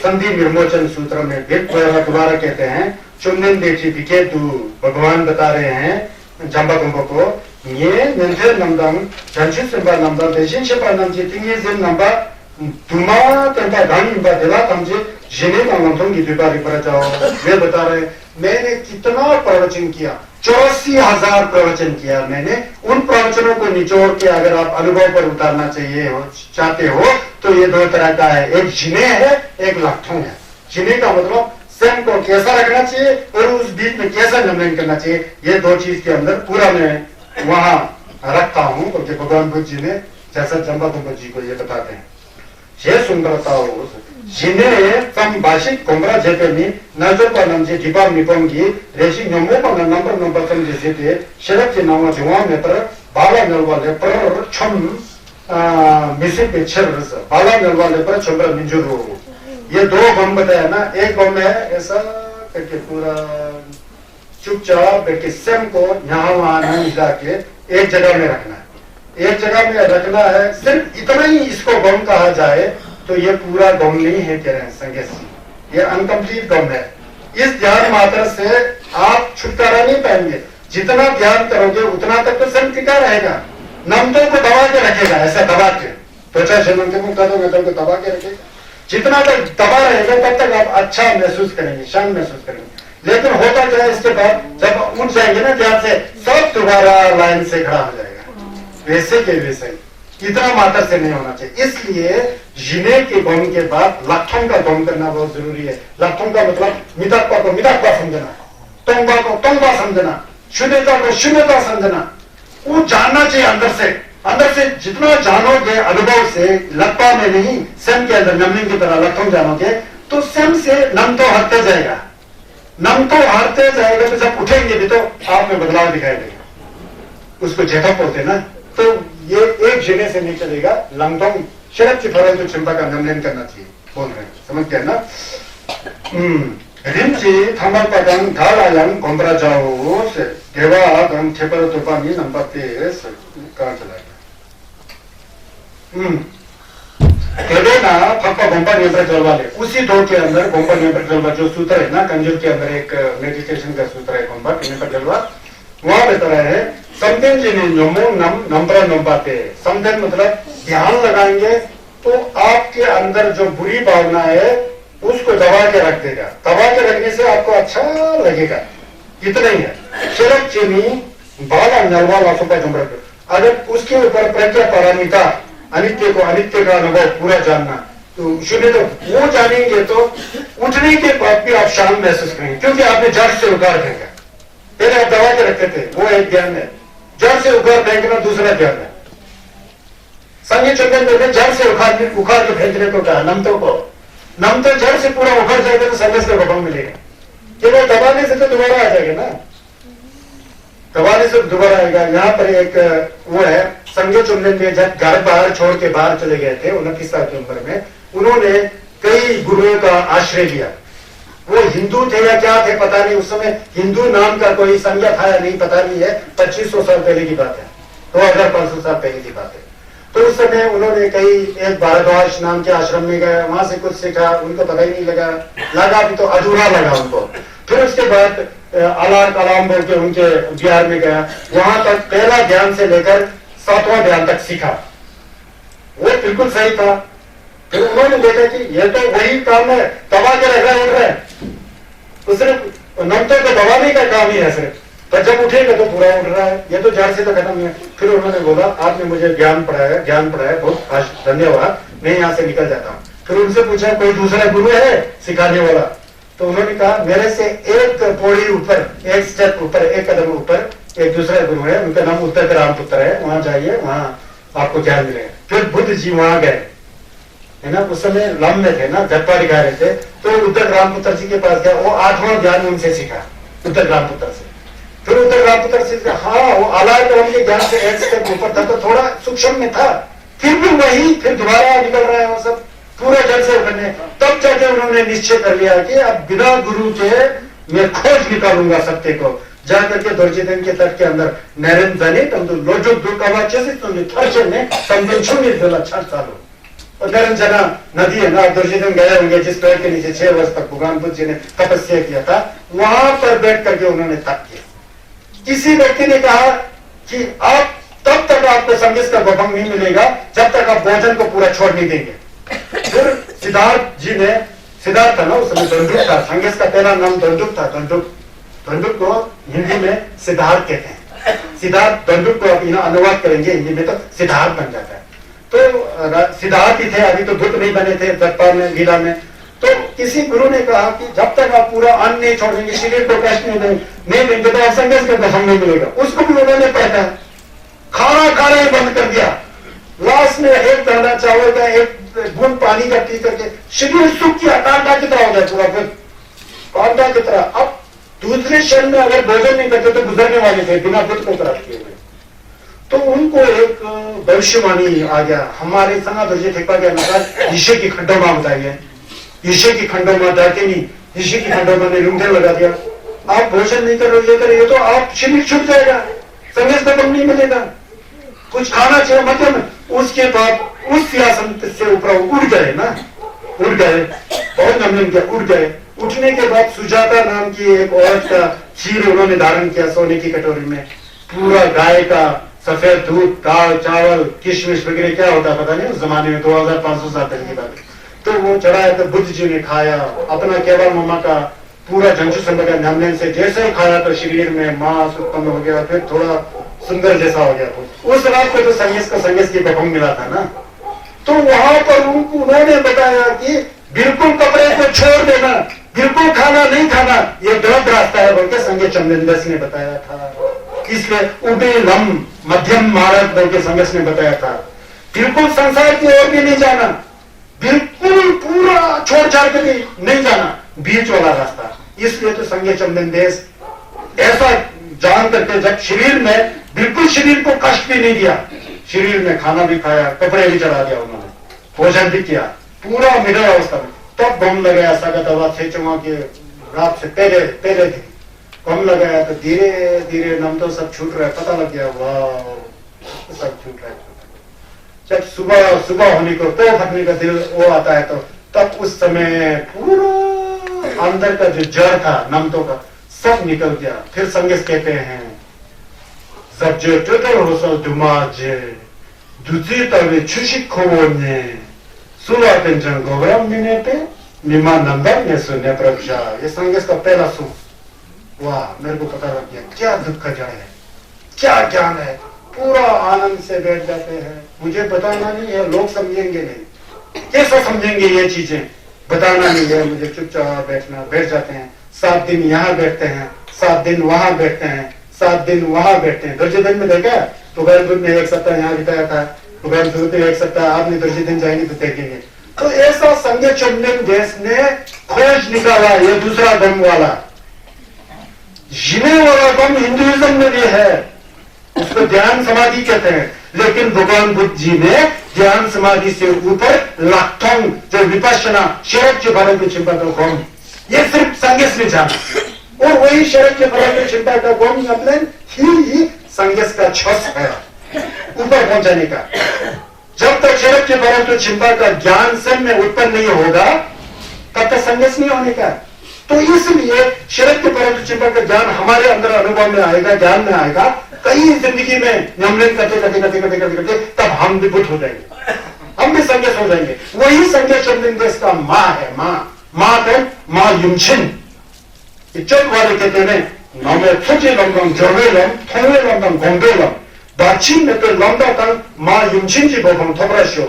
संधि निर्मोचन सूत्र में फिर दोबारा कहते हैं चुन्नन देखी दिखे तू भगवान बता रहे हैं जम्बा गोम्बा को, ये निर्जर नंदम जनशित संबा नंबर देशिन शेपा नंजी तिंगे जिन नंबर तुमा तेंपा गानी इंबा दिला तमजे जिने का नंदम की दुबारी पर जाओ। वे बता रहे मैंने कितना प्रवचन किया, 84,000 प्रवचन किया मैंने। उन प्रवचनों को निचोड़ के अगर आप अनुभव पर उतारना चाहते हो तो ये दो तरह का है, एक जिने है, एक लक्षण है। जिने का मतलब स्वयं को कैसा रखना चाहिए और उस बीच में कैसा नमन करना चाहिए, ये दो चीज के अंदर पूरा मैं वहां रखता हूं। क्योंकि भगवान बुद्ध जी ने जैसा जम्बा कुंभ जी को ये बताते हैं, ये सुंदरता हो जिन्हें संभाषित कुमरा जेपेनी नजर पर नमजे दीपम निपंगी रेशी नमो पर नंबर समझे जेते शरक के नाम जुआ में पर बाला नलवाले पर छम मिसे पे छरस बाला नलवाले पर छमरा मिंजुरो। ये दो गम बताया ना, एक गम है ऐसा करके पूरा चुपचाप बैठ के स्वयं को यहाँ वहां नहीं हिला के एक जगह में रखना है, एक जगह में रखना है। सिर्फ इतना ही इसको गम कहा जाए तो ये पूरा गम नहीं है कह रहे हैं संगेश जी, ये अनकम्प्लीट गम है। इस ध्यान मात्र से आप छुटकारा नहीं पाएंगे। जितना ध्यान करोगे उतना तक तो स्वयं टिका रहेगा, नमतों को दबा के रखेगा, ऐसा दबा के त्वचा से नमते को दबा के रखेगा। जितना तक दबा रहेगा तब तक आप अच्छा महसूस करेंगे, शांत महसूस करेंगे। लेकिन होता क्या है इसके बाद जब उठ जाएंगे ना ध्यान से, सब दोबारा लाइन से खड़ा हो जाएगा, वैसे के वैसे। इतना मात्र से नहीं होना चाहिए। इसलिए जिने के गम के बाद लक्षण का गम करना बहुत जरूरी है। लक्षण का मतलब मितक्वा को मितक्वा समझना, तंगा को तंगा समझना, शून्यता को शून्यता समझना, वो जानना चाहिए अंदर से। अंदर से जितना जानोगे अनुभव से, लप्पा में नहीं स्वयं के अंदर नमन की तरह लक्षण जानोगे तो स्वयं से नम तो हारते जाएगा, नम तो हारते जाएगा, तो जब उठेंगे भी तो आप में बदलाव दिखाई देगा। उसको जेठा बोलते हैं ना, तो ये एक जगह से नहीं चलेगा। लंगडोंग शरद की फरल तो चिंपा का नमन करना चाहिए, बोल रहे हैं, समझ गया ना। रिंची थमल पदम ढालायम गोमरा जाओ से देवा गम ठेपर तुपानी नंपते कहाँ चलाएगा। ना फक्का गोम्पा नियंत्रण जलवा ले, उसी दो के अंदर गोम्पा नियंत्रण जलवा जो सूत्र है ना कंजूर के अंदर एक मेडिटेशन का सूत्र है गोम्पा नियंत्रण जलवा, वहां बता रहा है समथिंग जिन्हें नमो नम नंबरा नंपाते। समथिंग मतलब ध्यान लगाएंगे तो आपके अंदर जो बुरी भावना है उसको दबा के रख देगा, दबा के रखने से आपको अच्छा लगेगा, इतना ही है। शरद चीनी बाला नलवा वासुपा जुमरा, अगर उसके ऊपर प्रज्ञा पारामिता अनित्य को, अनित्य का अनुभव पूरा जानना, तो शून्य तो वो जानेंगे तो उठने के बाद भी आप शांत महसूस करेंगे, क्योंकि आपने जड़ से उगार फेंका। पहले आप दबा के रखते थे, वो एक ध्यान है, जड़ से उगार फेंकना दूसरा ध्यान है। संजय चंद्र ने जड़ से उखाड़ के फेंकने को कहा, नमतों को, नमतो जड़ से पूरा उखड़ जाएगा तो संघर्ष का भवन मिलेगा। केवल दबाने से तो दोबारा आ जाएगा ना, दबाने से दोबारा आएगा। यहाँ पर एक वो है, संजय चुंबन ने जब घर बाहर छोड़ के बाहर चले गए थे 29 साल की उम्र में, उन्होंने कई गुरुओं का आश्रय लिया। वो हिंदू थे या क्या थे पता नहीं, उस समय हिंदू नाम का कोई संज्ञा था या नहीं पता नहीं है, 2500 साल पहले की बात है, 2500 साल पहले की बात है। तो उस समय उन्होंने कई एक भारद्वाज नाम के आश्रम में गए, वहां से कुछ सीखा, उनको पता ही नहीं लगा भी तो अधूरा लगा उनको। फिर उसके बाद अलार कलाम बोल के उनके बिहार में गया, वहां तक पहला ध्यान से लेकर 7वां ध्यान तक सीखा, वो बिल्कुल सही था। फिर उन्होंने देखा कि ये तो वही काम है, दबा के रख रहा उठ रहा है, तो सिर्फ नमतों को दबाने का काम ही है सिर्फ, पर जब उठेगा तो पूरा उठ रहा है, ये तो जड़ से तो खत्म है। फिर उन्होंने बोला आपने मुझे ज्ञान पढ़ाया बहुत आज धन्यवाद, मैं यहाँ से निकल जाता हूँ। फिर उनसे पूछा कोई दूसरा गुरु है सिखाने वाला, तो उन्होंने कहा मेरे से एक पौड़ी ऊपर, एक स्टेप ऊपर, एक कदम ऊपर एक दूसरा गुरु है, उनका नाम उत्तर रामपुत्र है, वहां जाइए, वहां आपको ज्ञान मिलेगा। फिर बुद्ध जी वहां गए, है ना, उस समय लम में थे ना, झटपा दिखा रहे थे, तो उत्तर रामपुत्र जी के पास गया, वो 8वां ज्ञान उनसे सीखा उत्तर रामपुत्र से। फिर उत्तर रामपुत्र से हाँ वो आलाय कलम के ज्ञान से एक स्टेप ऊपर था, तो थोड़ा सूक्ष्म में था, फिर भी वही फिर दोबारा निकल रहा है वो सब पूरा जड़ से उठने। तब जाके उन्होंने निश्चय कर लिया कि अब बिना गुरु के मैं खोज निकालूंगा सत्य को। जाकर के दुर्जोधन के तट के अंदर नरेंद्र जाने तम तो लोजो दुर्गावाचे से तुमने थर्चे में तम छुनी दिला 6 सालों, और नरेंद्र जना नदी है ना, दुर्जोधन गए होंगे जिस पेड़ के नीचे 6 वर्ष तक भगवान बुद्ध जी ने तपस्या किया था, वहां पर बैठ करके उन्होंने तप किया। किसी व्यक्ति ने कहा कि आप तब तक आपको संदेश का भंग नहीं मिलेगा जब तक आप भोजन को पूरा छोड़ नहीं देंगे। फिर सिद्धार्थ जी ने, सिद्धार्थ था ना उस समय, दंडुक था, संदेश का पहला नाम दंडुक था। दंडुक को हिंदी में सिद्धार्थ कहते हैं। सिद्धार्थ दंडुक को आप अनुवाद करेंगे हिंदी में तो सिद्धार्थ बन जाता है। तो सिद्धार्थ ही थे, अभी तो बुद्ध नहीं बने थे दत्ता में, लीला में। तो किसी गुरु ने कहा कि जब तक आप पूरा अन्न नहीं छोड़ेंगे, शरीर को कष्ट नहीं देंगे तो आप संघर्ष का भंग नहीं मिलेगा। उसको भी उन्होंने पढ़ा, खाना ही बंद कर दिया। लास्ट में एक दाना चावल का, एक बूंद पानी का पी करके शरीर सूख गया, कांटा की तरह हो गया पूरा, कांटा की तरह। अब दूसरे शरीर में अगर भोजन नहीं करते तो गुजरने वाले थे बिना बुद्ध को प्राप्त किए हुए। तो उनको एक भविष्यवाणी आ गया, हमारे सनातन ठेका के अनुसार ईशे की खड्डों में बताइए, ईशे की खंडों में जाके नहीं, ईशे की खंडों में लुंडे लगा दिया। आप भोजन नहीं कर रहे तो आप शरीर छूट जाएगा, संघर्ष का बल नहीं मिलेगा, कुछ खाना चाहिए मतलब। उसके बाद उस सियासन से ऊपर उड़ गए ना, उड़ गए, बहुत नमन किया, उड़ गए। उठने के बाद सुजाता नाम की एक औरत का खीर उन्होंने धारण किया सोने की कटोरी में, पूरा गाय का सफेद दूध, दाल, चावल, किशमिश वगैरह क्या होता पता नहीं उस जमाने में, 2500 साल पहले की बात। तो वो चढ़ाया तो बुद्ध जी ने खाया, अपना केवल मम्मा का पूरा जंतु संबंध नामने से जैसे ही खाया तो शरीर में मांस उत्पन्न हो गया, फिर थोड़ा सुंदर जैसा हो गया। उस रात को तो संगीत की भंग मिला था ना। तो वहां पर उन्होंने बताया कि बिल्कुल कपड़े को छोड़ देना, बिल्कुल खाना नहीं खाना, ये गलत रास्ता है बोल के संजय चंद्रदास ने बताया था। इसलिए उबे लम मध्यम मार्ग बोल के संघर्ष ने बताया था। बिल्कुल संसार की ओर भी नहीं जाना, बिल्कुल पूरा छोड़ छाड़ के नहीं जाना, बीच वाला रास्ता। इसलिए तो संघीय चंदन देश ऐसा जान करके, जब शरीर में बिल्कुल शरीर को कष्ट भी नहीं दिया, शरीर में खाना भी खाया, कपड़े भी चढ़ा दिया उन्होंने, भोजन भी किया, पूरा मिला अवस्था में, तब बम लगाया सागत आवाज से चुमा के रात से पहले थे बम लगाया, तो धीरे धीरे नम तो सब छूट रहा है, पता लग गया वाह सब छूट रहा है। जब सुबह होने को तो फटने का दिल वो आता है, तो तब उस समय पूरा अंदर का जो जड़ था नमतों का सब निकल गया। फिर संगीत कहते हैं जब जो टोटल होसल दुमाजे दूसरी तरह छुशिक खोने सुला पेंचन गोवरम मिने पे मिमा नंबर ने सुने प्रभुषा। ये संगीत का पहला सुन, वाह मेरे को पता लग गया क्या दुख का जड़ है, क्या ज्ञान है, पूरा आनंद से बैठ जाते हैं। मुझे बताना नहीं है, लोग समझेंगे नहीं, कैसा समझेंगे ये चीजें, बताना नहीं है मुझे, चुपचाप बैठ जाते हैं। 7 दिन यहाँ बैठते हैं, 7 दिन वहां बैठते हैं, 7 दिन वहां बैठते हैं। दर्जी में देखा तो ने 1 सप्ताह यहाँ बिताया था, तो 1 सप्ताह आपने दर्जी दिन जाएंगे तो देखेंगे। तो ऐसा संघ चंदन देश ने खोज निकाला, ये दूसरा दम वाला जीने वाला दम हिंदुइज्म में भी है, उसको ध्यान समाधि कहते हैं। लेकिन भगवान बुद्ध जी ने ध्यान समाधि से ऊपर लाखों जो विपश्यना शरद के भरण के चिंता का गौम, ये सिर्फ संगीत में जाना, और वही शरद के भरण के चिंता का गौम अपने ही संगीत का छस है ऊपर पहुंचाने का। जब तक शरद के भरण के चिंता का ज्ञान सब में उत्पन्न नहीं होगा तब तक संगीत नहीं होने का। तो इसलिए शरद के परम चिंतन का ज्ञान हमारे अंदर अनुभव में आएगा, ज्ञान में आएगा, कई जिंदगी में नमन करते तब हम भी बुद्ध हो जाएंगे, हम भी संगीत हो जाएंगे। वही संगीत चंदन देश का माँ है, माँ कौन? माँ युमछिन। चौक वाले कहते हैं नमे छोटे लंबम जोड़े लम थोड़े लंबम घोंडे लम बाचिन में तो लंबा तंग माँ युमछिन जी गोपम थोपरा शो,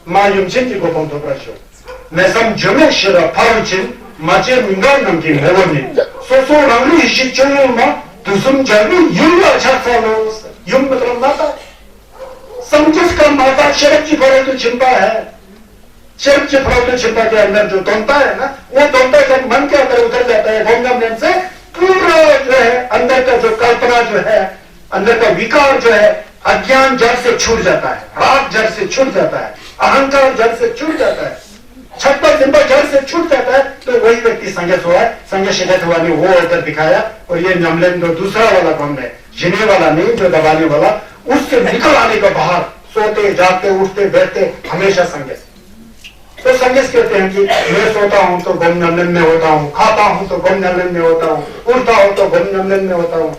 माँ युमछिन जी गोपम थोपरा शो मैसम जमे शिरा फारुचिन माचे मिंगा नमकी मोवनी सोसो रंगली शिचों मा तुसुम जानी युम अच्छा सालो, युम मतलब माता, संजस का माता शरद की फरों तो चिंता है। शरद की फरों तो चिंता के अंदर जो तोंता है ना, वो तोंता जब मन के अंदर उतर जाता है भोंगम से, पूरा जो है अंदर का जो कल्पना जो है, अंदर का विकार जो है, अज्ञान जड़ से छूट जाता है, राग जड़ से छूट जाता है, अहंकार जड़ से छूट जाता है, छप्पर सिंपल जड़ से छूट जाता है। तो वही व्यक्ति संगत हुआ है। संगत शिकत हुआ ने वो उधर दिखाया, और ये नमलन जो दूसरा वाला कौन है, जीने वाला नहीं, जो दबाने वाला, उससे निकल आने का बाहर, सोते जागते उठते बैठते हमेशा संगत। तो संगत कहते हैं कि मैं सोता हूं तो गम नमलन में होता हूं, खाता हूं तो गम नमलन में होता हूं, उठता हूं तो गम नमलन में होता हूं।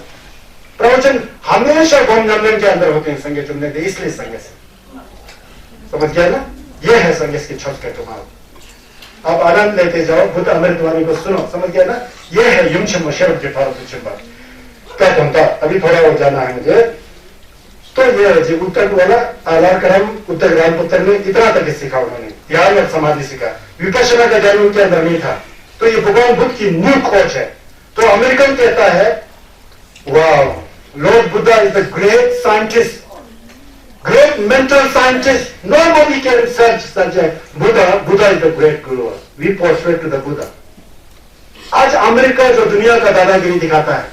प्रवचन हमेशा गम नमलन के अंदर होते हैं संगत चुनने के, इसलिए संगत समझ गया ना। ये है संगत की छत के तुम्हारा। आप आनंद लेते जाओ, बुद्ध अमृतवाणी को सुनो, समझ गया ना। ये है युमछम शरद के फारूक चिंबा क्या कहता। अभी थोड़ा और जाना है मुझे। तो ये जी उत्तर वाला आलारकरम उत्तर रामपुत्र ने इतना तक सीखा, उन्होंने ध्यान और समाधि सीखा, विपश्यना का ज्ञान उनके अंदर नहीं था। तो ये भगवान बुद्ध की न्यू खोज है। तो अमेरिकन कहता है वाह, Lord Buddha is the great scientist, great mental scientist, nobody can search such a Buddha is the great guru, we prostrate to the Buddha। आज अमेरिका जो दुनिया का दादागिरी दिखाता है,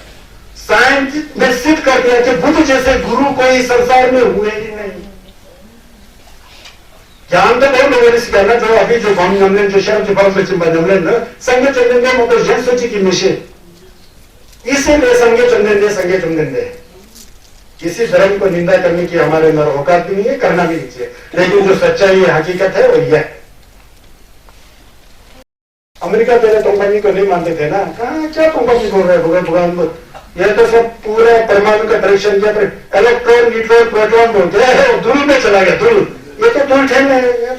साइंस ने सिद्ध कर दिया कि बुद्ध जैसे गुरु कोई संसार में हुए ही नहीं। ज्ञान तो बहुत लोगों ने सिखाना, जो अभी जो हम नमलन जो शब्द बहुत चिंबा नमलन संगे चंदन का मतलब जैन सोची की मिशन, इसीलिए संगे चंदन दे किसी धर्म को निंदा करने की हमारे अंदर औकात भी नहीं है, करना भी नहीं चाहिए। लेकिन जो सच्चाई है, हकीकत है, वो यह अमेरिका पहले कंपनी को नहीं मानते थे ना, कहा क्या कंपनी बोल रहे हैं भगवान, ये तो सब पूरा परमाणु का परीक्षण किया, इलेक्ट्रॉन न्यूट्रॉन प्रोटॉन बोलते हैं, धूल में चला गया, धूल, ये तो धूल ठहरने है।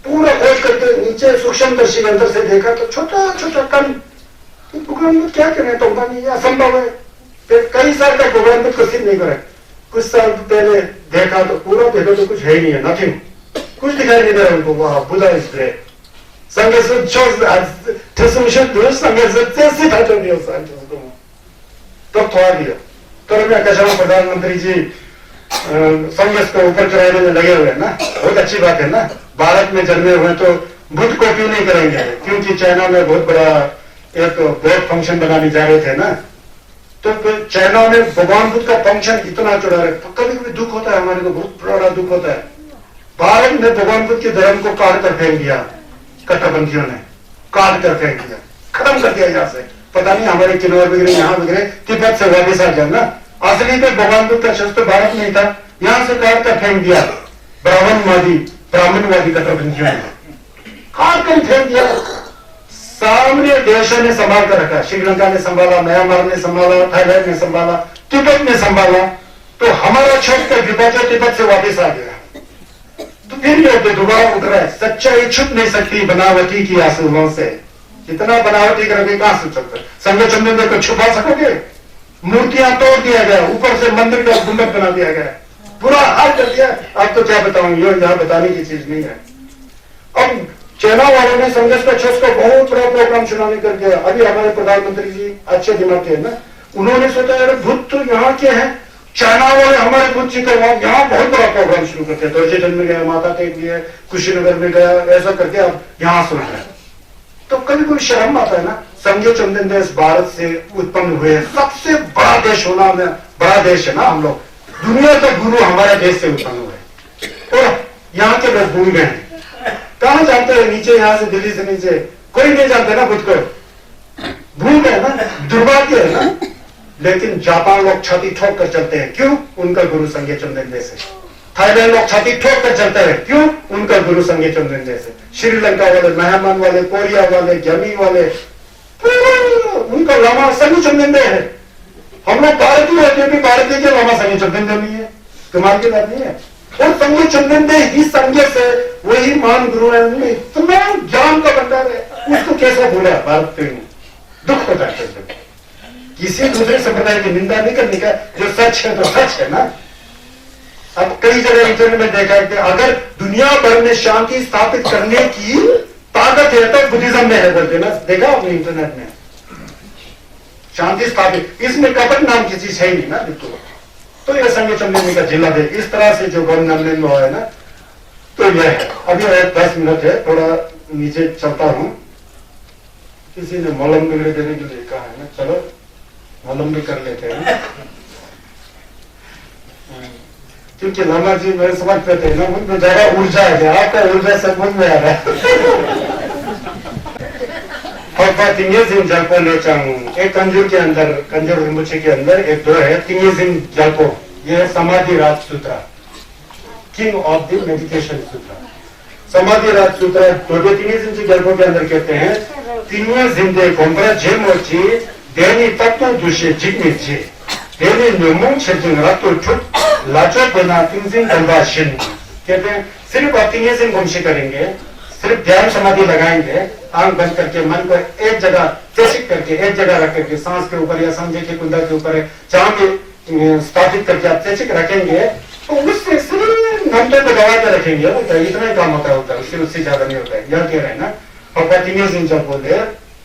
पूरा खोज करके नीचे सूक्ष्मदर्शी अंदर से देखा तो छोटा छोटा कण, भगवान क्या करें, कंपनी असंभव है। फिर कई साल तक भगवान को सिद्ध नहीं करे, कुछ साल पहले देखा तो पूरा देखा तो कुछ है ही नहीं है, नथिंग, कुछ दिखाई नहीं दे रहा उनको। वाह, बुद्धा इज ग्रेट। संगत तो थोड़ा दिया तो मैं कशा प्रधानमंत्री जी संगत को ऊपर चढ़ाने में लगे हुए हैं ना, बहुत अच्छी बात है ना, भारत में जन्मे हुए तो बुद्ध को क्यों नहीं करेंगे, क्योंकि चाइना में बहुत बड़ा एक बोर्ड फंक्शन बनाने जा रहे थे ना, तो चाइना में भगवान बुद्ध का फंक्शन इतना चढ़ा रहे, तो कभी कभी दुख होता है, हमारे को बहुत बड़ा दुख होता है। भारत ने भगवान बुद्ध के धर्म को काट कर फेंक दिया, कट्टरपंथियों ने काट कर फेंक दिया, खत्म कर दिया यहाँ से। पता नहीं हमारे किन्नौर वगैरह यहाँ वगैरह तिब्बत से वापिस आ गया ना, असली तो भगवान बुद्ध का शस्त्र भारत में ही था, यहाँ से काट कर फेंक दिया ब्राह्मणवादी कट्टरपंथियों ने, काट कर फेंक दिया। सामने देशों ने संभाल कर रखा, श्रीलंका ने संभाला, म्यांमार ने संभाला, थाईलैंड ने संभाला, तिब्बत ने संभाला, तो हमारा छोड़कर विभाजन तिब्बत से वापस आ गया। तो फिर ये दोबारा उठ रहा है, सच्चाई छुप नहीं सकती बनावटी की आंसुओं से। इतना बनावटी करके कहां से सकते, संजय चंदेल को छुपा सकोगे? मूर्तियां तोड़ दिया गया, ऊपर से मंदिर का गुंबद बना दिया गया, पूरा हाल कर दिया। अब तो क्या बताऊं, ये यहाँ बताने की चीज नहीं है। अब चाइना वालों ने संघर्ष का छस का बहुत बड़ा प्रोग्राम चुनाव कर दिया। अभी हमारे प्रधानमंत्री जी अच्छे दिमाग के हैं ना, उन्होंने सोचा यार बुद्ध तो यहाँ के हैं, चाइना वाले हमारे बुद्ध जी का यहाँ बहुत बड़ा प्रोग्राम शुरू करते हैं। दर्जेटन में गया, माता टेक दिए, कुशीनगर में गया, ऐसा करके अब यहाँ सोच रहे हैं। तो कभी कोई शर्म आता है ना, संजय चंदन देश भारत से उत्पन्न हुए, सबसे बड़ा देश होना में बड़ा देश है ना हम लोग, दुनिया का गुरु हमारे देश से उत्पन्न हुए, और यहाँ के लोग भूल गए। कहां जानते हैं, नीचे यहां से दिल्ली से नीचे कोई नहीं जानते ना खुद को, भूल गए ना, दुर्भाग्य है ना। लेकिन जापान लोग छाती ठोक कर चलते हैं, क्यों? उनका गुरु संजय चंदन जैसे। थाईलैंड लोग छाती ठोक कर चलते हैं, क्यों? उनका गुरु संजय चंदन जैसे। श्रीलंका वाले, म्यांमार वाले, कोरिया वाले, जमी वाले, उनका लामा संजय चंदन है। हम लोग भारतीय होते भी भारतीय के लामा संजय चंदन नहीं है, कमाल की बात नहीं है। और संजय चंदन दे ही संजय से वही मान गुरु है, इतना ज्ञान का भंडार है, उसको कैसे भूला भारत पे? दुख होता है। किसी दूसरे संप्रदाय की निंदा नहीं करने का, जो सच है तो सच है ना। अब कई जगह इंटरनेट में देखा है कि अगर दुनिया भर में शांति स्थापित करने की ताकत है तो बुद्धिज्म में है, बोलते ना, देखा आपने इंटरनेट में, शांति स्थापित, इसमें कपट नाम की चीज है नहीं ना बिल्कुल। तो यह संजय चंदेल का जिला है, इस तरह से जो गवर्नमेंट में है ना, तो यह है। अभी 10 मिनट है, थोड़ा नीचे चलता हूं। किसी ने मलम वगैरह देने के लिए कहा है ना, चलो मलम भी कर लेते हैं, क्योंकि लामा जी मेरे समझ पे थे ना, उनको ज्यादा ऊर्जा है, आपका ऊर्जा समझ में आ रहा है। और तिंगेजिंग जलपो ले चाहूं, एक कंजूर के अंदर, कंजूर रिम्बुचे के अंदर एक दो है, तिंगेजिंग जलपो, ये समाधि राज सूत्र, किंग ऑफ द मेडिटेशन सूत्र, समाधि राज सूत्र। तिंगेजिंग जलपो के अंदर कहते हैं, तिंगेजिंग गोम्बरा जे मोची देनी तत्व दुष्य जिग्नि जे देनी न्यूमों छेजिंग रातों छुट लाचो बना तिंगेजिंग गंगाशिन। कहते हैं सिर्फ आप तिंगेजिंग गोम्शी करेंगे, सिर्फ ध्यान समाधि लगाएंगे, आंख बंद करके मन को एक जगह चेसिक करके, एक जगह रख करके, सांस के ऊपर या समझे के कुंडा के ऊपर जहां भी स्थापित करके आप चेसिक रखेंगे, तो उससे सिर्फ घंटे को दबा के रखेंगे, इतना ही काम होता है, उससे ज्यादा नहीं होता है। यह कह रहे हैं ना, और तिंगेजिंग जब बोले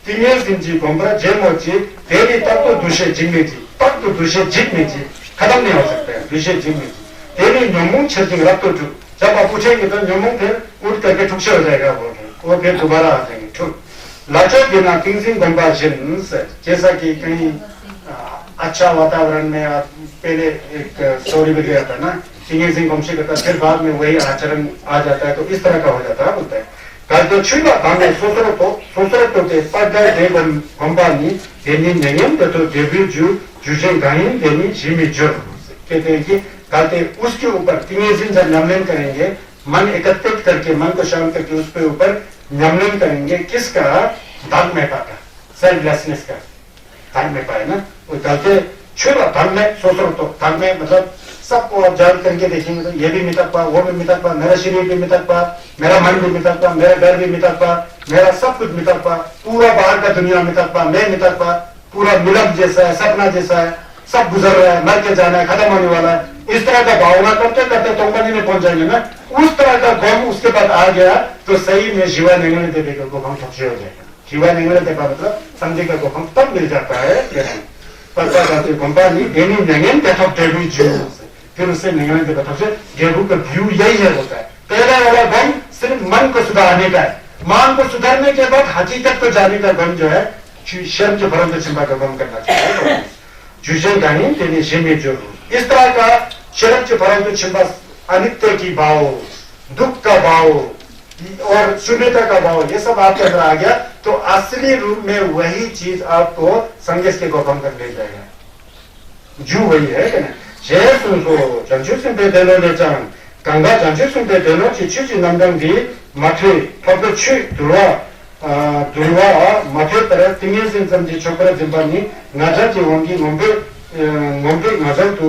तिंगेजिंग जी गोम्बरा जेमोची तेरी तब तो दूसरे जिम्मे जी, तब तो दूसरे जिम्मे जी खत्म नहीं हो सकता है, दूसरे जिम्मे जी तेरी न्योमुंग छेजिंग रखो जो, जब आप पूछेंगे तो न्योमुंग फिर उठ करके ठुक से हो जाएगा, वो फिर दोबारा आ जाएंगे ठुक। लाचो बिना तिंगजिंग गंबा जिन, जैसा कि कहीं अच्छा वातावरण में आप पहले एक स्टोरी भी गया था ना, तिंगजिंग गमशे करता, फिर बाद में वही आचरण आ जाता है, तो इस तरह का हो जाता है, बोलता है। तो छुआ भांगे सोसरो तो के पढ़ाई दे गंबानी देनी नहीं तो देवी जू जुजे गाइन देनी जिमी जो, कहते हैं कि कहते उसके ऊपर तिंगजिंग जब नमन करेंगे, मन एकत्रित करके, मन को शांत करके उस पे ऊपर नमन करेंगे, किसका? धन में पाता, सेल्फलेसनेस का धन में पाए ना। वो कहते छुआ धन में सोचो तो, धन में मतलब सबको आप जान करके देखेंगे तो ये भी मिटक पा, वो भी मिटक पा, मेरा शरीर भी मिटक पा, मेरा मन भी मिटक पा, मेरा घर भी मिटक पा, मेरा सब कुछ मिटक पा, पूरा बाहर का दुनिया मिटक पा, मैं मिटक पा, पूरा मिलन जैसा है, सपना जैसा है, सब गुजर रहा है, मर के जाना है, खत्म होने वाला है, इस तरह का भावना करते करते तोंगनी में पहुंच जाएंगे ना। उस तरह का गम उसके बाद आ गया तो सही में जीवा निगलने देने को हम ठक्से हो जाएगा। जीवा निगलने दे मतलब समझे का को हम तब मिल जाता है, पता जाते कंपनी देनी नहीं तब देवी जीव, फिर उससे निगलने के बाद से गेहूं का व्यू यही है होता है। पहला वाला गम सिर्फ मन को सुधारने का है। मन को सुधारने के बाद हकीकत को जाने का गम जो है शर्म के भरम चिंता का गम करना चाहिए। जुझेगानी तेनी जिम्मे जो इस तरह का शर्म के भरम चिंता, अनित्य की भाव, दुख का भाव और शून्यता का भाव, ये सब आपके अंदर आ गया तो असली रूप में वही चीज आपको संगेश के गोपन कर ले जाएगा। जू वही है कि 제일 순수 전주승배 대로대장 강가 전주승배 대로 지치지 남당기 마트 법도 취 들어와 마트 따라 등연신 점지 초코라 점반이 나자지 원기 몸배 나자도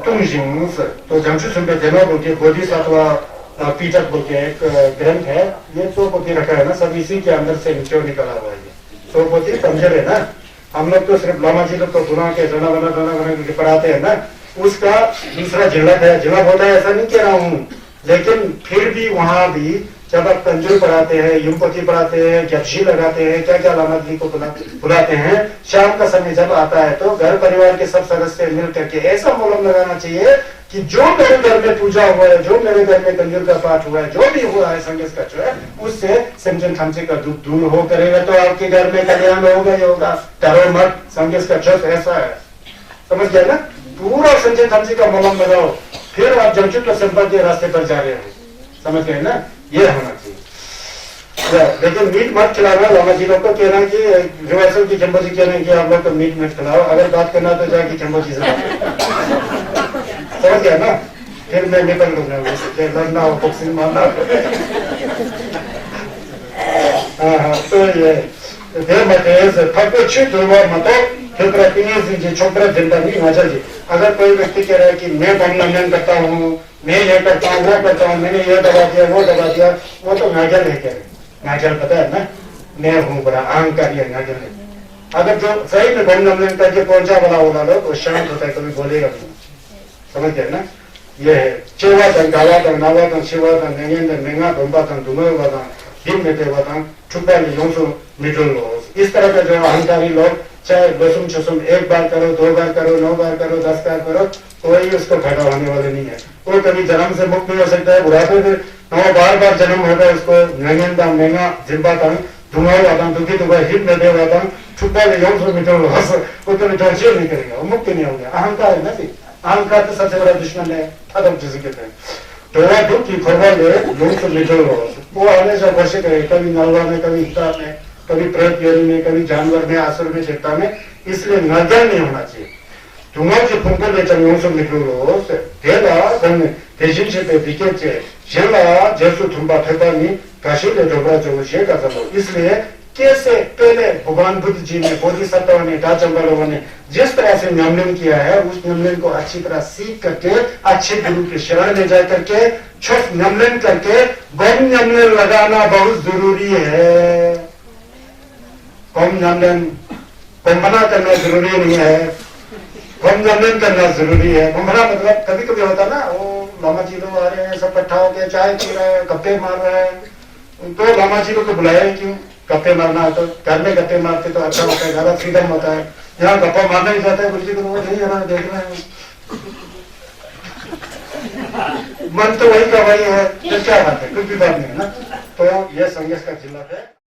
통신무스 또 전주승배 대로 बोलके बोधिसत्व पीटक बोलके एक ग्रंथ है। ये सोपोती रखा है ना, सब इसी के अंदर से निचोड़ निकला हुआ है। सोपोती समझ रहे ना, हम लोग तो सिर्फ लामा जी लोग तो गुना के जना बना पढ़ाते हैं ना, उसका दूसरा झलक है। झलक होता है ऐसा नहीं कह रहा हूँ, लेकिन फिर भी वहां भी जब आप तंजूर पढ़ाते हैं, युमपति पढ़ाते हैं, जपशी लगाते हैं, क्या क्या लामा जी को बुलाते हैं, शाम का समय जब आता है तो घर परिवार के सब सदस्य मिल करके ऐसा मोलम लगाना चाहिए कि जो मेरे घर में पूजा हुआ है, जो मेरे घर में तंजूर का पाठ हुआ है, जो भी हुआ है संगीत का जो है, उससे सिमजन खांचे का दुख दूर हो करेगा तो आपके घर में कल्याण होगा ही होगा। डरो मत, संगीत का ट्रस्ट ऐसा है, समझ गए ना। पूरा संजय खांचे का मोलम लगाओ, फिर आप जमशेदपुर संपर्क के रास्ते पर जा रहे हो, समझ गए ना। ये होना चाहिए। लेकिन मीट मत खिलाना। लामा जी लोग को कहना कि रिवर्सल की जम्बो जी कहना कि आप लोग को मीट मत खिलाओ, अगर बात करना तो जाके जम्बो जी से समझ गया ना। फिर मैं निकल लूंगा, लड़ना हो बॉक्सिंग मारना। तो ये देर मत थक छुट हुआ मत छोकरा जिंदा नहीं मजा जी। अगर कोई व्यक्ति कह रहा है कि मैं बमनंदन करता हूँ, मैं ये करता हूँ, वो करता हूँ, मैंने ये दबा दिया, वो दबा दिया, वो तो नाजल है। कह रहे नाजल पता है ना, मैं हूँ बड़ा अहंकारी है, नाजल है। अगर जो सही में बमनंदन करके पहुंचा वाला होगा लोग, वो शांत होता है, कभी बोलेगा नहीं, समझ गए ना। ये है चेवातन गावातन नावातन शिवातन नेंगेंदन नेंगा दोंबातन दुमोवातन दिन में देवातन छुपा ले योंसो मिडल लो। इस तरह का जो अहंकारी लोग चाहे लसुम चसुम एक बार करो, 2 बार करो, 9 बार करो, 10 बार करो, कोई उसको घटा होने वाले नहीं है। वो कभी जन्म से मुक्त नहीं हो सकता है, बुढ़ापे में बार बार जन्म होगा उसको। नंगेंदा नेंगा जिब्बातन दुमोवातन दुखी दुबा हिट में देवातन छुपा ले योंसो मिडल लो, वो कभी टॉर्चर नहीं करेगा, वो मुक्त नहीं होगा। अहंकार है ना, अहंकार तो सबसे बड़ा दुश्मन है, खत्म जिसे कहते हैं। थोड़ा दुख की खबर ले लोग तो निकल रहा, वो हमेशा वर्षे करे, कभी नलवा में, कभी हिता में, कभी प्रेत योनि में, कभी जानवर में, आसुर में, देवता में। इसलिए नजर नहीं होना चाहिए। तुम्हारे जो फुंकर ले चल लोग निकल रहो तेरा धन तेजिन से पे दिखे चे जेला जैसु थुंबा थेपा नहीं काशी ले डोबरा जो शे का चलो। इसलिए कैसे पहले भगवान बुद्ध जी ने, बोधिसत्व ने, डाचंबलों ने जिस तरह से नियमन किया है, उस नियमन को अच्छी तरह सीख करके अच्छे गुरु के शरण में जा करके छठ नियमन करके गम नियमन लगाना बहुत जरूरी है। गम नियमन बना करना जरूरी नहीं है, गम नियमन करना जरूरी है। बमना मतलब कभी कभी होता ना, वो लामा जी लोग आ रहे हैं, सब इकट्ठा होके चाय पी रहे हैं, गप्पे मार रहे हैं, तो लामा जी लोग को बुलाया क्यों? गप्पे मारना है तो घर में गप्पे मारते तो अच्छा होता है, ज्यादा फ्रीडम होता है। यहाँ गप्पा मारना ही जाता है, गुरुजी को नहीं है ना, देख रहे हैं मन तो वही का वही है, तो क्या बात है, कुछ भी बात नहीं है ना। तो ये संगीत का जिला है।